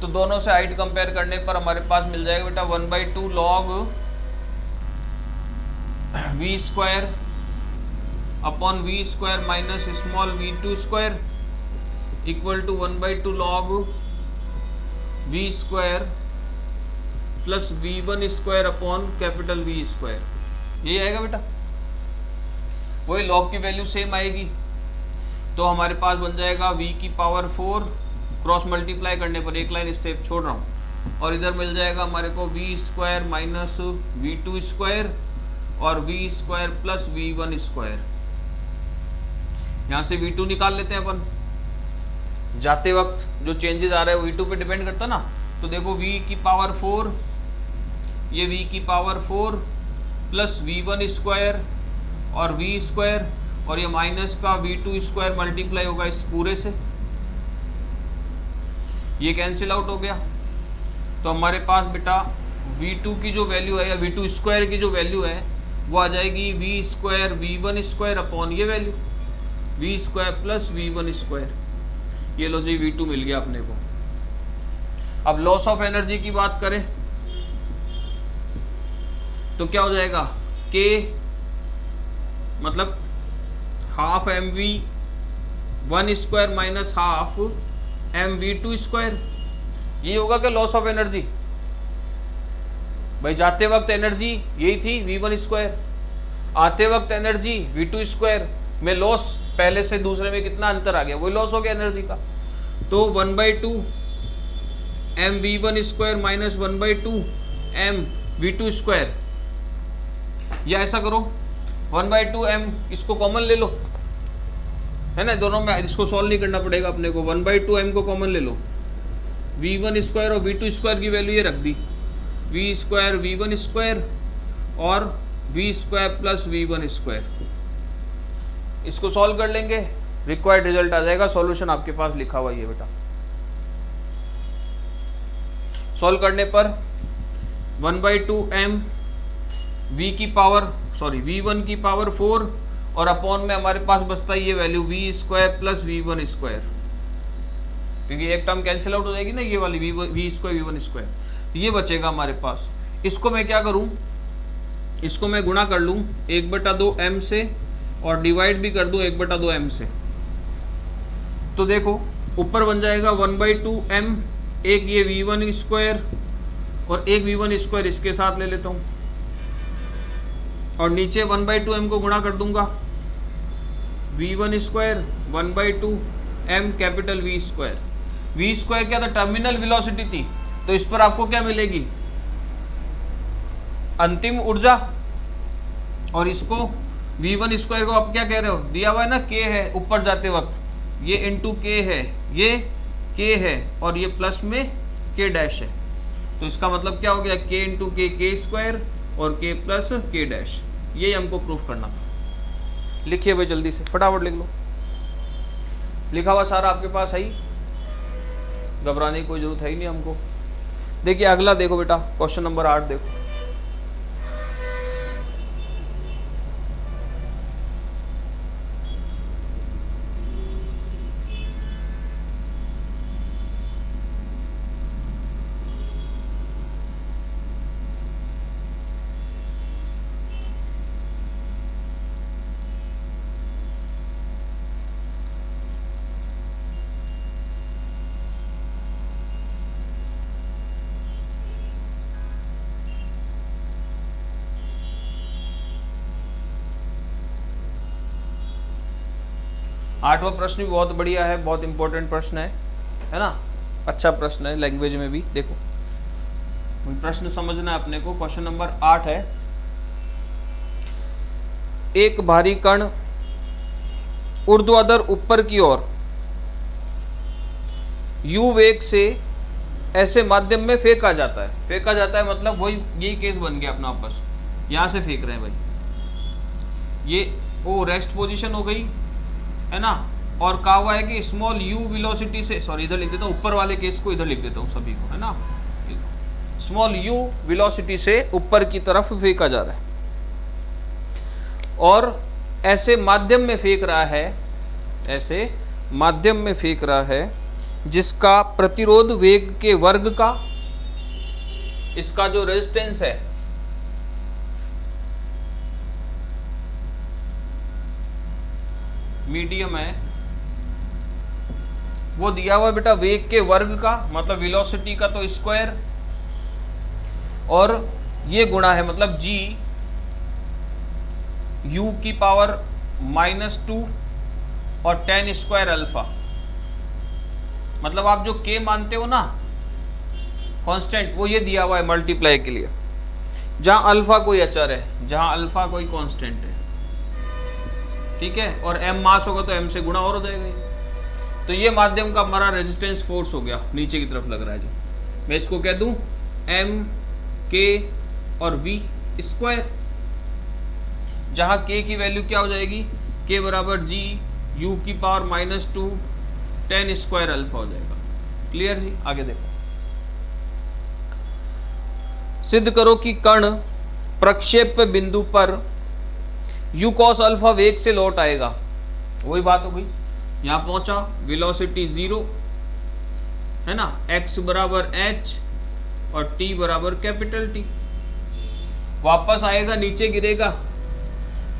तो दोनों से हाइट कंपेयर करने पर हमारे पास मिल जाएगा बेटा 1/2 log v square upon v square minus small v2 square equal to 1/2 log v square plus v1 square upon capital V square, ये आएगा बेटा, वही लॉग की वैल्यू सेम आएगी। तो हमारे पास बन जाएगा v की पावर 4 क्रॉस मल्टीप्लाई करने पर, एक लाइन स्टेप छोड़ रहा हूँ, और इधर मिल जाएगा हमारे को V square minus v2 square और V square plus v1 square. यहाँ से v2 निकाल लेते हैं अपन, जाते वक्त जो चेंजेस आ रहे हैं वो v2 पे डिपेंड करता ना, तो देखो v की पावर 4, ये v की पावर 4 प्लस v1 स्क्वायर और v स्क्वायर, और ये माइनस का v2 स्क्वायर मल्टीप्लाई होगा इस पूरे से, ये कैंसिल आउट हो गया। तो हमारे पास बेटा v2 की जो वैल्यू है या v2 स्क्वायर की जो वैल्यू है वो आ जाएगी v square v1 square upon ये value v square plus v1 square, ये लो जी v2 मिल गया अपने को। अब लॉस ऑफ एनर्जी की बात करें तो क्या हो जाएगा, k मतलब half mv1 square minus half mv2 square, ये होगा क्या लॉस ऑफ एनर्जी भाई। जाते वक्त एनर्जी यही थी v1 स्क्वायर, आते वक्त एनर्जी v2 स्क्वायर में लॉस पहले से दूसरे में कितना अंतर आ गया, वही लॉस हो गया एनर्जी का। तो 1/2 mv1 square minus 1/2 mv2 square, या ऐसा करो 1/2 m इसको कॉमन ले लो, है ना, दोनों में इसको सॉल्व नहीं करना पड़ेगा अपने को, 1/2 m को कॉमन ले लो, v1 स्क्वायर और v2 स्क्वायर की वैल्यू ये रख दी, v स्क्वायर v1 स्क्वायर और v square plus v1 square, इसको सॉल्व कर लेंगे, रिक्वायर्ड रिजल्ट आ जाएगा। सॉल्यूशन आपके पास लिखा हुआ है बेटा, सॉल्व करने पर 1/2 m v1 की पावर 4 और अपॉन में हमारे पास बचता है ये value v square plus v1 square, क्योंकि एक टर्म कैंसिल आउट हो जाएगी ना, ये वाली v स्क्वायर v1 स्क्वायर, तो ये बचेगा हमारे पास। इसको मैं क्या करूं, इसको मैं गुणा कर लूं 1/2 m से और डिवाइड भी कर दूं 1/2 m से, तो देखो ऊपर बन जाएगा 1/2 m, एक ये v1 स्क्वायर और एक v1 स्क्वायर इसके साथ ले लेता हूं, और नीचे 1/2 m को गुणा कर दूंगा v1 square 1/2 m capital v square. v square क्या था, टर्मिनल वेलोसिटी थी, तो इस पर आपको क्या मिलेगी, अंतिम ऊर्जा, और इसको v1 स्क्वायर को आप क्या कह रहे हो, दिया हुआ है ना k है ऊपर जाते वक्त, ये इंटू k है, ये k है और ये प्लस में k डैश है, तो इसका मतलब क्या हो गया, k इंटू k स्क्वायर और k प्लस k डैश, ये हमको प्रूफ करना था। लिखिए भाई जल्दी से, फटाफट लिख लो। लिखा हुआ सारा आपके पास है ही, घबराने की कोई जरूरत है ही नहीं हमको। देखिए अगला देखो बेटा, क्वेश्चन नंबर 8 देखो। आठवां प्रश्न भी बहुत बढ़िया है, बहुत इंपॉर्टेंट प्रश्न है ना, अच्छा प्रश्न है लैंग्वेज में भी। देखो प्रश्न समझना है अपने को। क्वेश्चन नंबर 8 है, एक भारी कण ऊर्ध्वाधर ऊपर की ओर u वेग से ऐसे माध्यम में फेंका जाता है। फेंका जाता है मतलब वही, यही केस बन गया अपना वापस, यहां से फेंक रहे हैं भाई, ये वो रेस्ट पोजीशन हो गई है ना। और कहा हुआ है कि स्मॉल u वेलोसिटी से, सॉरी इधर लिख देता हूँ, ऊपर वाले केस को इधर लिख देता हूँ सभी को, है ना। स्मॉल u वेलोसिटी से ऊपर की तरफ फेंका जा रहा है और ऐसे माध्यम में फेंक रहा है, ऐसे माध्यम में फेंक रहा है जिसका प्रतिरोध वेग के वर्ग का, इसका जो रेजिस्टेंस है मीडियम है, वो दिया हुआ बेटा वेग के वर्ग का, मतलब वेलोसिटी का तो स्क्वायर, और ये गुणा है मतलब g u की पावर -2 और tan स्क्वायर अल्फा। मतलब आप जो k मानते हो ना कांस्टेंट, वो ये दिया हुआ है मल्टीप्लाई के लिए, जहां अल्फा कोई अचर है, जहां अल्फा कोई कांस्टेंट है, ठीक है। और m मास होगा तो m से गुणा और हो जाएगा। तो ये माध्यम का हमारा रेजिस्टेंस फोर्स हो गया, नीचे की तरफ लग रहा है जो, मैं इसको कह दूं m k और v स्क्वायर, जहां k की वैल्यू क्या हो जाएगी, k बराबर g u की पावर -2 tan स्क्वायर अल्फा हो जाएगा। क्लियर जी। आगे देखो, सिद्ध करो कि कण प्रक्षेप बिंदु पर u cos अल्फा वेग से लौट आएगा। वही बात हो गई, यहां पहुंचा, वेलोसिटी 0 है ना, x बराबर h और t बराबर कैपिटल T, वापस आएगा, नीचे गिरेगा।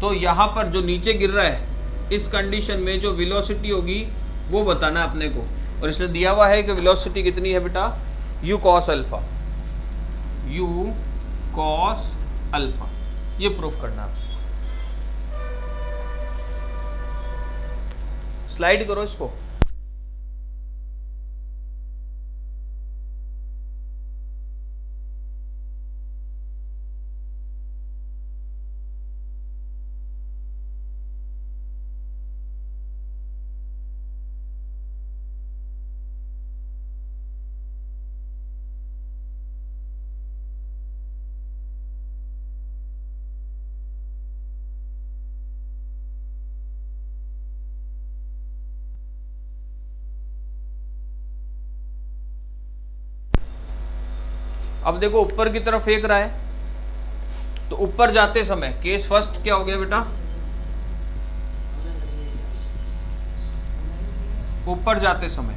तो यहां पर जो नीचे गिर रहा है, इस कंडीशन में जो वेलोसिटी होगी वो बताना है अपने को। और इसमें दिया हुआ है कि वेलोसिटी कितनी है बेटा, u cos alpha, u cos alpha, ये प्रूफ करना है। स्लाइड करो इसको। अब देखो ऊपर की तरफ फेंक रहा है, तो ऊपर जाते समय केस फर्स्ट क्या हो गया बेटा, ऊपर जाते समय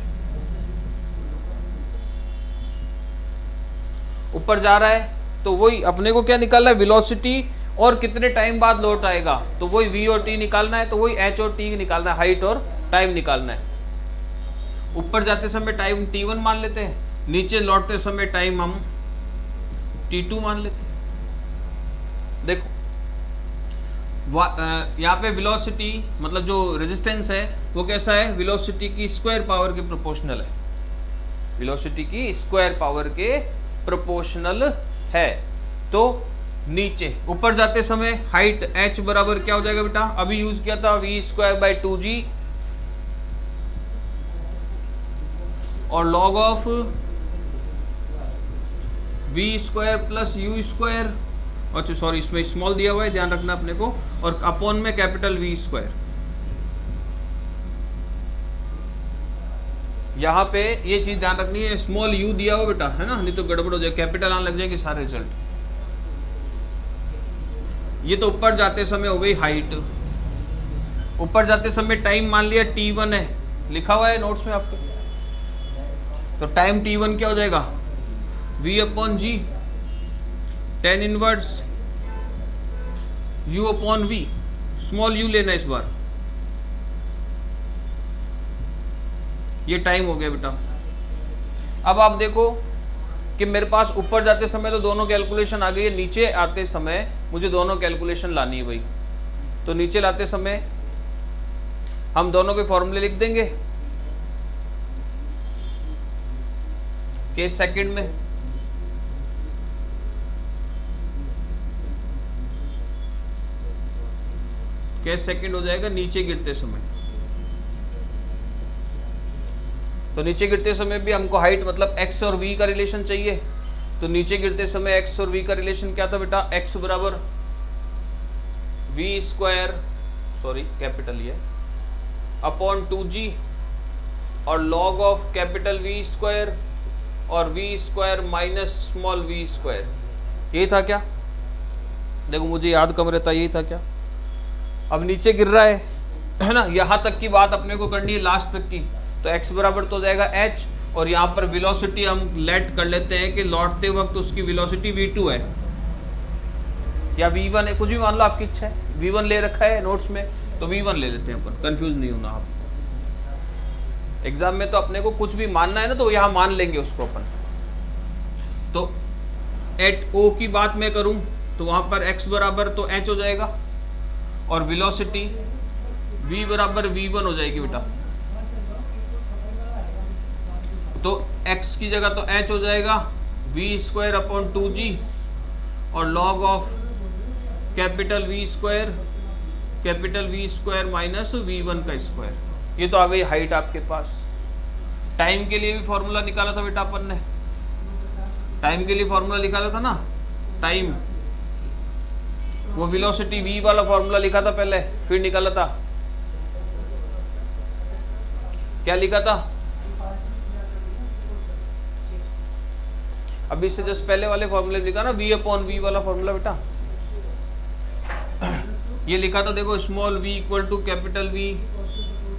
ऊपर जा रहा है, तो वही अपने को क्या निकालना है, वेलोसिटी और कितने टाइम बाद लौट आएगा, तो वही v और t निकालना है। तो वही h और t निकालना है, हाइट और टाइम निकालना है। ऊपर जाते समय टाइम t1 मान लेते हैं, नीचे लौटते समय टाइम हम t2 मान लेते हैं। देखो यहाँ पे वेलोसिटी मतलब जो रेजिस्टेंस है वो कैसा है, वेलोसिटी की स्क्वायर पावर के प्रोपोर्शनल है, वेलोसिटी की स्क्वायर पावर के प्रोपोर्शनल है। तो नीचे ऊपर जाते समय हाइट h बराबर क्या हो जाएगा बेटा, अभी यूज किया था v²/2g और log ऑफ v² + u² अच्छा सॉरी, इसमें स्मॉल दिया हुआ है, ध्यान रखना अपने को, और अपॉन में कैपिटल वी स्क्वायर। यहाँ पे ये चीज ध्यान रखनी है, स्मॉल यू दिया हुआ बेटा, है ना, नहीं तो गड़बड़ हो जाए, कैपिटल आने लग जाएंगे सारे रिजल्ट। ये तो ऊपर जाते समय हो गई हाइट। ऊपर जाते समय टाइम मान लिया t1 है, लिखा हुआ है नोट्स में आपके, तो टाइम t1 क्या हो जाएगा, v अपॉन जी, tan inverse u upon v, small u लेना इस बार। ये टाइम हो गया बेटा। अब आप देखो कि मेरे पास ऊपर जाते समय तो दोनों कैलकुलेशन आ गई है, नीचे आते समय मुझे दोनों कैलकुलेशन लानी है भाई। तो नीचे लाते समय हम दोनों के फॉर्मूले लिख देंगे केस सेकंड में। केस सेकंड हो जाएगा नीचे गिरते समय। तो नीचे गिरते समय भी हमको हाइट मतलब x और v का रिलेशन चाहिए। तो नीचे गिरते समय x और v का रिलेशन क्या था बेटा, x बराबर v स्क्वायर, सॉरी कैपिटल ये, अपॉन 2g और log of capital v square और v square minus small v square. यही था क्या, देखो मुझे याद कम रहता, यही था क्या। अब नीचे गिर रहा है ना, यहाँ तक की बात अपने को करनी है, लास्ट तक की। तो x बराबर तो हो जाएगा h, और यहाँ पर वेलोसिटी हम लेट कर लेते हैं कि लौटते वक्त उसकी वेलोसिटी v2 है या v1 है, कुछ भी मान लो, आपकी इच्छा है। v1 ले रखा है नोट्स में तो v1 ले लेते हैं अपन, कंफ्यूज नहीं होना आप। एग्जाम में तो अपने को कुछ भी मानना है ना, तो यहाँ मान लेंगे उसको अपन। तो एट o की बात मैं करूँ तो वहाँ पर x बराबर तो h हो जाएगा और वेलोसिटी v बराबर v1 हो जाएगी बेटा। तो x की जगह तो h हो जाएगा v स्क्वायर अपॉन 2g और log of capital v square minus v1 का स्क्वायर। ये तो आ गई हाइट आपके पास। टाइम के लिए भी फॉर्मूला निकाला था बेटा अपन ने, टाइम के लिए फॉर्मूला निकाला था ना, टाइम, वो वेलोसिटी v वाला फॉर्मूला लिखा था पहले, फिर निकाला था, क्या लिखा था अभी इससे जस्ट पहले वाले फॉर्मूले लिखा ना, v अपॉन v वाला फॉर्मूला बेटा, ये लिखा था देखो, स्मॉल v equal to capital V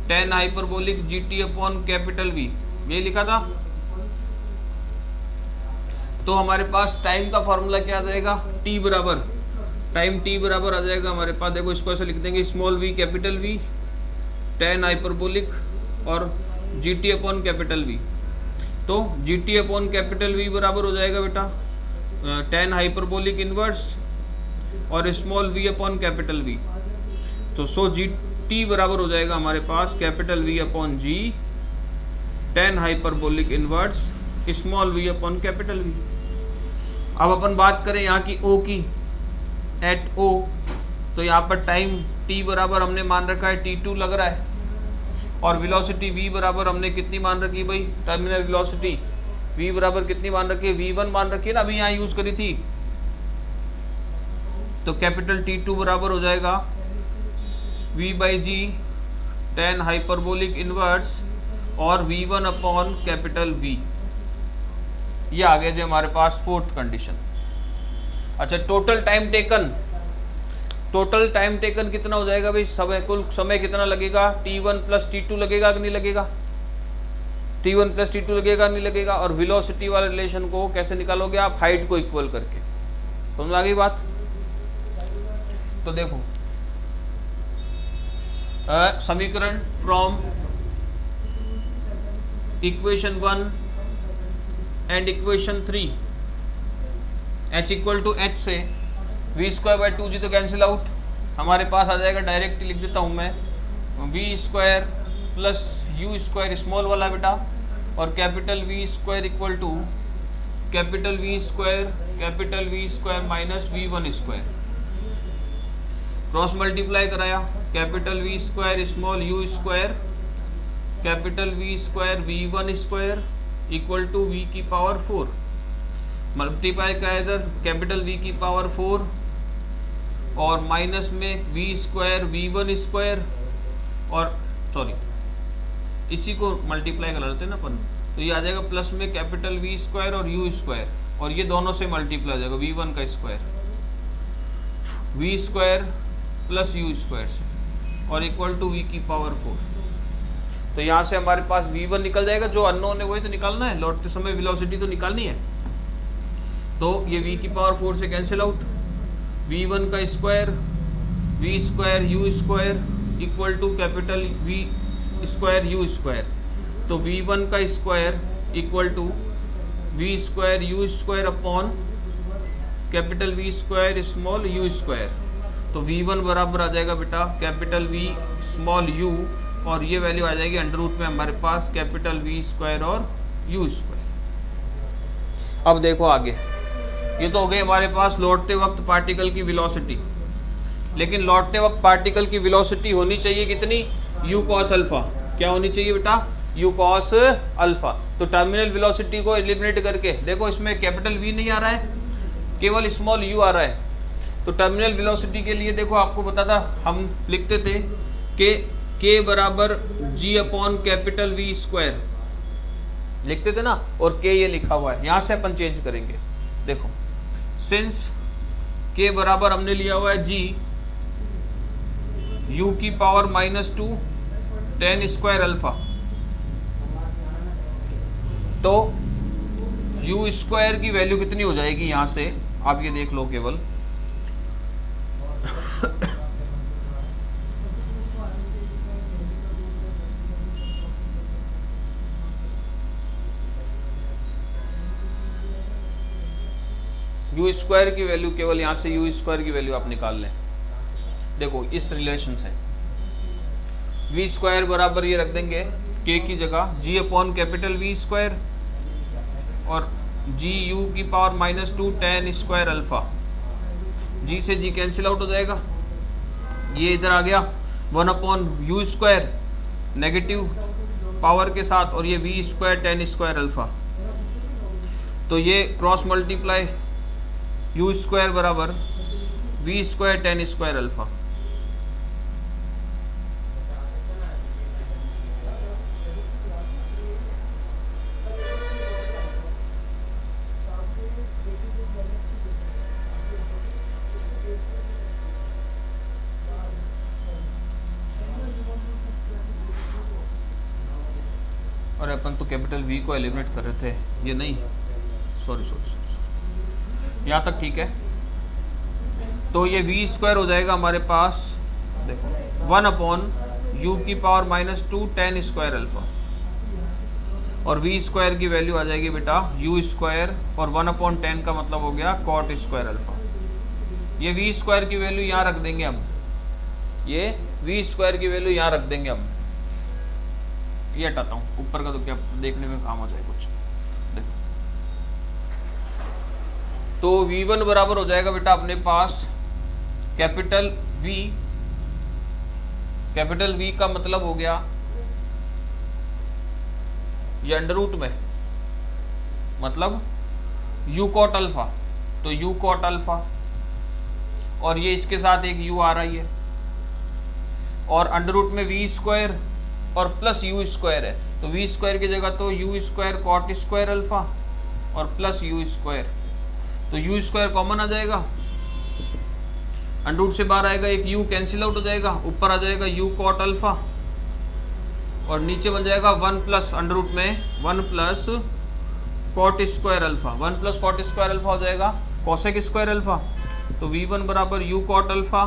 tan hyperbolic gt upon capital V, ये लिखा था। तो हमारे पास टाइम का फॉर्मूला क्या आ जाएगा, t बराबर, टाइम t बराबर आ जाएगा हमारे पास, देखो इसको ऐसे लिख देंगे, small v capital V tan hyperbolic और gt अपॉन कैपिटल V। तो gt अपॉन कैपिटल V बराबर हो जाएगा बेटा tan हाइपरबोलिक इनवर्स और small v upon capital V। तो सो gt बराबर हो जाएगा हमारे पास capital V upon g tan hyperbolic inverse small v upon capital V। अब अपन बात करें यहाँ की o की, एट o, तो यहाँ पर टाइम t बराबर हमने मान रखा है t2 लग रहा है, और वेलोसिटी v बराबर हमने कितनी मान रखी है भाई, टर्मिनल वेलोसिटी v बराबर कितनी मान रखी है, v1 मान रखी है ना, अभी यहाँ यूज करी थी। तो कैपिटल T2 बराबर हो जाएगा v by g tan hyperbolic inverse और v1 अपॉन कैपिटल V। ये आ गया जो हमारे पास फोर्थ कंडीशन। अच्छा, total time taken, total time taken कितना हो जाएगा भाई, समय, कुल समय कितना लगेगा, t1 प्लस t2 लगेगा कि नहीं लगेगा, t1 प्लस t2 लगेगा नहीं लगेगा। और वेलोसिटी वाले रिलेशन को कैसे निकालोगे आप, हाइट को इक्वल करके। समझ आ गई बात। तो देखो समीकरण from equation 1 and equation 3, h equal to h से v स्क्वायर बाई 2g तो कैंसिल आउट, हमारे पास आ जाएगा, डायरेक्ट लिख देता हूँ मैं, v square plus u square small वाला बेटा, और capital V square equal to capital V square minus v1 square. Cross multiply कराया, capital V square small u square capital V square v1 square equal to v की पावर 4, मल्टीप्लाई कराया इधर कैपिटल V की पावर 4 और माइनस में v square v one square, और सॉरी इसी को मल्टीप्लाई कर लेते हैं ना अपन, तो ये आ जाएगा प्लस में कैपिटल वी स्क्वायर और यू स्क्वायर, और ये दोनों से मल्टीप्लाई हो जाएगा वी वन का square v square plus u square से, और इक्वल टू वी की पावर 4। तो यहाँ से हमारे पास v1 निकल जाएगा, जो अननोन है वही तो निकालना है, लौटते समय वेलोसिटी तो निकालनी है। तो ये v की पावर 4 से कैंसिल आउट, v1 का square v square u square equal to capital v square u square. तो v1 का square equal to v square u square upon capital V square small u square. तो v1 बराबर आ जाएगा बेटा कैपिटल V स्मॉल u, और ये वैल्यू आ जाएगी अंडर रूट में हमारे पास कैपिटल V स्क्वायर और u स्क्वायर। अब देखो आगे, ये तो हो गई हमारे पास लौटते वक्त पार्टिकल की वेलोसिटी, लेकिन लौटते वक्त पार्टिकल की वेलोसिटी होनी चाहिए कितनी, u cos अल्फा। क्या होनी चाहिए बेटा, u cos अल्फा। तो टर्मिनल वेलोसिटी को एलिमिनेट करके देखो, इसमें कैपिटल V नहीं आ रहा है, केवल स्मॉल u आ रहा है। तो टर्मिनल वेलोसिटी के लिए देखो आपको पता था, हम लिखते थे कि k बराबर g upon capital V square लिखते थे ना, और k ये लिखा हुआ है, यहाँ से अपन चेंज करेंगे। देखो सिंस k बराबर हमने लिया हुआ है g u की पावर -2 tan स्क्वायर अल्फा, तो u स्क्वायर की वैल्यू कितनी हो जाएगी, यहाँ से आप ये देख लो केवल यू स्क्वायर की वैल्यू, केवल यहाँ से यू स्क्वायर की वैल्यू आप निकाल लें। देखो इस रिलेशन से वी स्क्वायर बराबर ये रख देंगे के की जगह जी अपॉन कैपिटल वी स्क्वायर, और जी यू की पावर -2 tan स्क्वायर अल्फा। जी से जी कैंसिल आउट हो जाएगा, ये इधर आ गया 1 upon u square negative power के साथ, और ये v square tan square alpha. तो ये क्रॉस मल्टीप्लाई यू स्क्वायर बराबर v square tan square alpha. और अपन तो कैपिटल V को एलिमिनेट कर रहे थे, ये नहीं, सॉरी, यहाँ तक ठीक है। तो ये वी स्क्वायर हो जाएगा हमारे पास, देखो 1 अपॉन यू की पावर -2 tan स्क्वायर अल्फा, और वी स्क्वायर की वैल्यू आ जाएगी बेटा यू स्क्वायर, और 1 अपॉन 10 का मतलब हो गया कॉट स्क्वायर अल्फा। ये वी स्क्वायर की वैल्यू यहाँ रख देंगे हम, ये वी स्क्वायर की वैल्यू यहाँ रख देंगे हम। ये हटाता हूँ ऊपर का, तो क्या देखने में काम आ जाए कुछ। देखो तो v1 बराबर हो जाएगा बेटा अपने पास कैपिटल V का मतलब हो गया ये अंडर रूट में, मतलब u कॉट अल्फा, तो u कॉट अल्फा, और ये इसके साथ एक u आ रही है, और अंडर रूट में v स्क्वायर और प्लस यू स्क्वायर है, तो वी स्क्वायर की जगह तो u square cot square alpha और प्लस यू स्क्वायर, तो यू स्क्वायर कॉमन आ जाएगा, अंडर रूट से बाहर आएगा, एक यू कैंसिल आउट हो जाएगा, ऊपर आ जाएगा यू कॉट अल्फा, और नीचे बन जाएगा 1 प्लस अंडर रूट में 1 plus cot square alpha, 1 plus cot square alpha हो जाएगा कॉसेक स्क्वायर अल्फा। तो v1 बराबर u cot alpha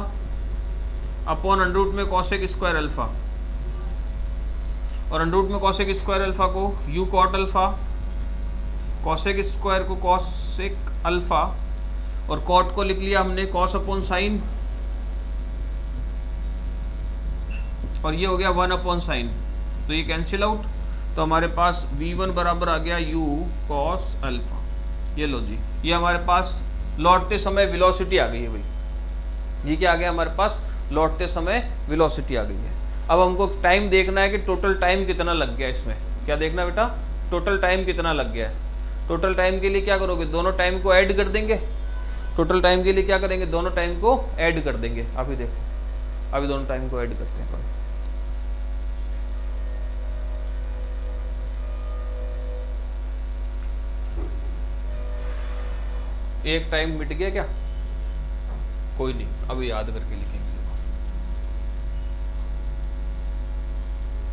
upon under root में कॉसेक स्क्वायर अल्फा, और अंडर रूट में कॉसेक स्क्वायर अल्फा को u cot alpha, cosec square को कॉसेक अल्फा, और कॉट को लिख लिया हमने कॉस अपॉन साइन, और ये हो गया 1 अपॉन साइन, तो ये कैंसिल आउट। तो हमारे पास v1 बराबर आ गया u कॉस अल्फा। ये लो जी, ये हमारे पास लौटते समय वेलोसिटी आ गई है भाई। ये क्या आ गया हमारे पास, लौटते समय वेलोसिटी आ गई है। अब हमको टाइम देखना है कि टोटल टाइम कितना लग गया इसमें। क्या देखना बेटा, टोटल टाइम कितना लग गया है। टोटल टाइम के लिए क्या करोगे, दोनों टाइम को ऐड कर देंगे, टोटल टाइम के लिए क्या करेंगे, दोनों टाइम को ऐड कर देंगे। अभी देखो, अभी दोनों टाइम को ऐड करते हैं। एक टाइम मिट गया क्या, कोई नहीं, अभी याद करके लिखेंगे।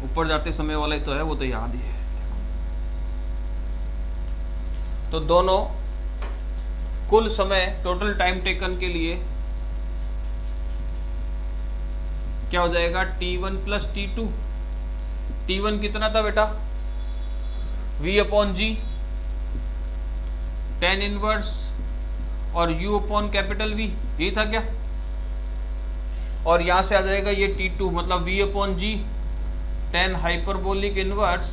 ऊपर जाते समय वाला ही तो है, वो तो याद ही है। तो दोनों कुल समय टोटल टाइम टेकन के लिए क्या हो जाएगा, T1 प्लस T2। T1 कितना था बेटा, V/G tan इनवर्स और U अपॉन कैपिटल V, यही था क्या। और यहां से आ जाएगा ये T2 मतलब V/G tan हाइपरबोलिक इनवर्स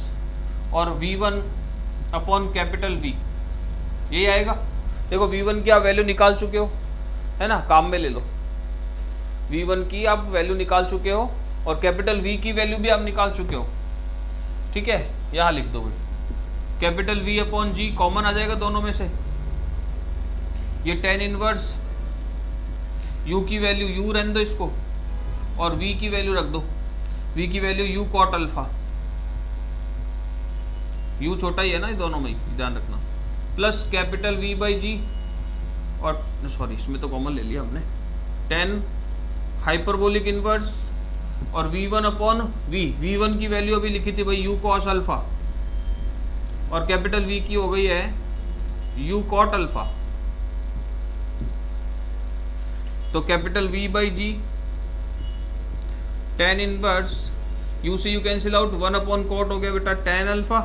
और V1 अपॉन कैपिटल V, यही आएगा। देखो V1 की आप वैल्यू निकाल चुके हो, है ना, काम में ले लो। V1 की आप वैल्यू निकाल चुके हो और कैपिटल V की वैल्यू भी आप निकाल चुके हो, ठीक है। यहाँ लिख दो भाई, कैपिटल V/G कॉमन आ जाएगा दोनों में से। ये tan इनवर्स U की वैल्यू U रहने दो इसको, और V की वैल्यू रख दो, V की value U cot alpha. U छोटा ही है ना, ये दोनों में ही ध्यान रखना, प्लस कैपिटल V/G और सॉरी इसमें तो कॉमन ले लिया हमने, tan हाइपरबोलिक इनवर्स और V1 अपॉन V। V1 की वैल्यू अभी लिखी थी भाई U कॉस अल्फा, और कैपिटल V की हो गई है U कॉट अल्फा। तो capital V/G tan inverse U से U cancel out, 1 upon cot हो गया बेटा tan अल्फा,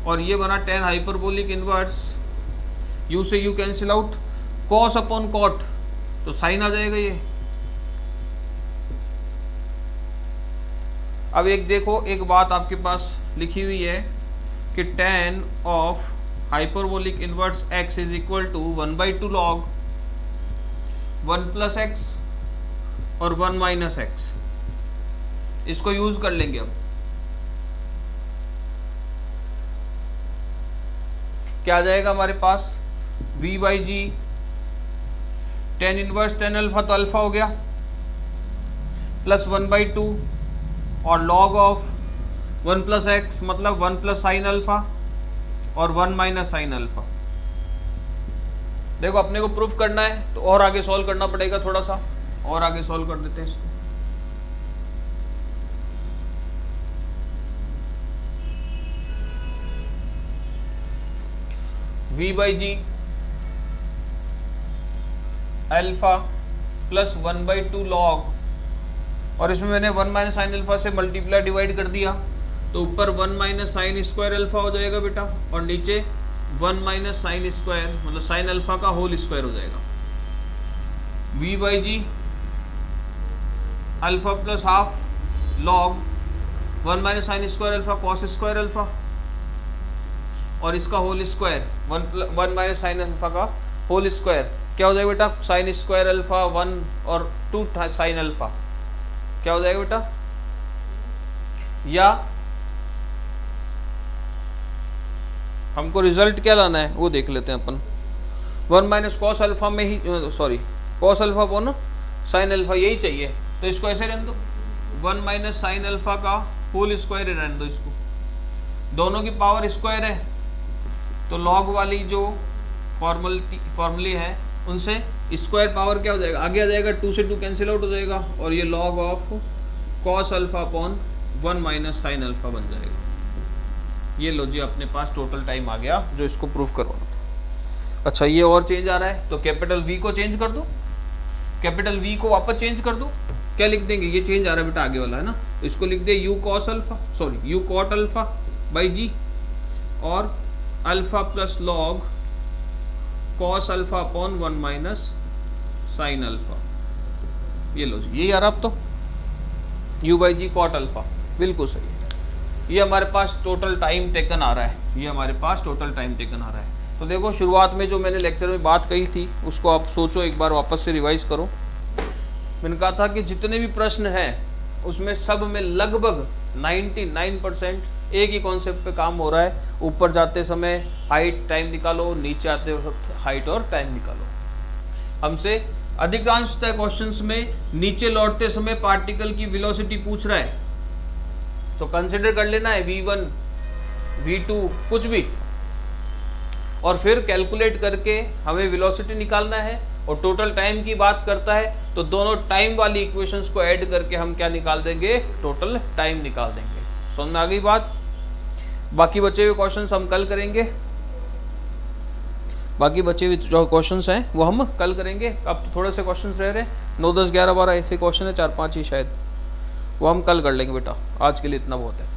और ये बना tan हाइपरबोलिक इनवर्स U से U cancel out, cos upon cot, तो साइन आ जाएगा ये। अब एक देखो, एक बात आपके पास लिखी हुई है कि tan of hyperbolic inverse x is equal to 1/2 log 1 plus x और 1 माइनस एक्स। इसको यूज कर लेंगे। अब क्या आ जाएगा हमारे पास, V/G tan inverse tan alpha, तो अल्फा हो गया, प्लस 1/2 और log ऑफ 1 प्लस एक्स मतलब 1 प्लस साइन अल्फा और 1 माइनस साइन अल्फा। देखो अपने को प्रूफ करना है तो और आगे सॉल्व करना पड़ेगा, थोड़ा सा और आगे सॉल्व कर देते हैं इसको। V/G अल्फा प्लस 1/2 log, और इसमें मैंने 1 माइनस साइन अल्फा से मल्टीप्लाई डिवाइड कर दिया, तो ऊपर 1 माइनस साइन स्क्वायर अल्फा हो जाएगा बेटा, और नीचे 1 माइनस साइन स्क्वायर मतलब साइन अल्फा का होल स्क्वायर हो जाएगा। V/G alpha plus half log 1 minus sine square alpha cos square alpha, और इसका whole square 1 minus sine alpha का होल स्क्वायर क्या हो जाएगा बेटा, साइन स्क्वायर अल्फा 1 और 2 साइन अल्फा, क्या हो जाएगा बेटा। या हमको रिजल्ट क्या लाना है वो देख लेते हैं अपन। 1 माइनस कॉस अल्फा में ही, सॉरी कॉस अल्फा बोनो साइन अल्फा, यही चाहिए, तो इसको ऐसे रहने दो, 1 माइनस साइन अल्फा का होल स्क्वायर रहने दो इसको। दोनों की पावर स्क्वायर है, तो लॉग वाली जो फॉर्मूले है उनसे स्क्वायर पावर क्या हो जाएगा, आगे आ जाएगा, 2 से 2 कैंसिल आउट हो जाएगा, और ये log of cos alpha upon 1 minus sine alpha बन जाएगा। ये लो जी अपने पास टोटल टाइम आ गया जो इसको प्रूफ करवाना था। अच्छा ये और चेंज आ रहा है, तो कैपिटल V को चेंज कर दो, कैपिटल V को वापस चेंज कर दो। क्या लिख देंगे, ये चेंज आ रहा है बेटा आगे वाला है ना, इसको लिख दे U cos alpha, sorry U cot alpha by G, और alpha plus log cos alpha upon 1 minus sine alpha. ये लो जी, यही आ रहा अब तो U/G कॉट अल्फा, बिल्कुल सही है। ये हमारे पास टोटल टाइम टेकन आ रहा है, ये हमारे पास टोटल टाइम टेकन आ रहा है। तो देखो शुरुआत में जो मैंने लेक्चर में बात कही थी उसको आप सोचो, एक बार वापस से रिवाइज करो। मैंने कहा था कि जितने भी प्रश्न हैं उसमें सब में लगभग 99% एक ही कॉन्सेप्ट पे काम हो रहा है। ऊपर जाते समय हाइट टाइम निकालो, नीचे आते वक्त हाइट और टाइम निकालो। हमसे अधिकांशतः क्वेश्चंस में नीचे लौटते समय पार्टिकल की वेलोसिटी पूछ रहा है, तो कंसिडर कर लेना है v1 v2 कुछ भी, और फिर कैलकुलेट करके हमें वेलोसिटी निकालना है। और टोटल टाइम की बात करता है तो दोनों टाइम वाली इक्वेशंस को ऐड करके हम क्या निकाल देंगे, टोटल टाइम निकाल देंगे। समझ में आ गई बात। बाकी बचे हुए क्वेश्चंस हम कल करेंगे, बाकी बचे हुए जो क्वेश्चंस हैं वो हम कल करेंगे। अब तो थोड़े से क्वेश्चंस रह रहे हैं, 9 10 11 12 ऐसे क्वेश्चन है, 4 5 ही शायद, वो हम कल कर लेंगे बेटा। आज के लिए इतना बहुत है।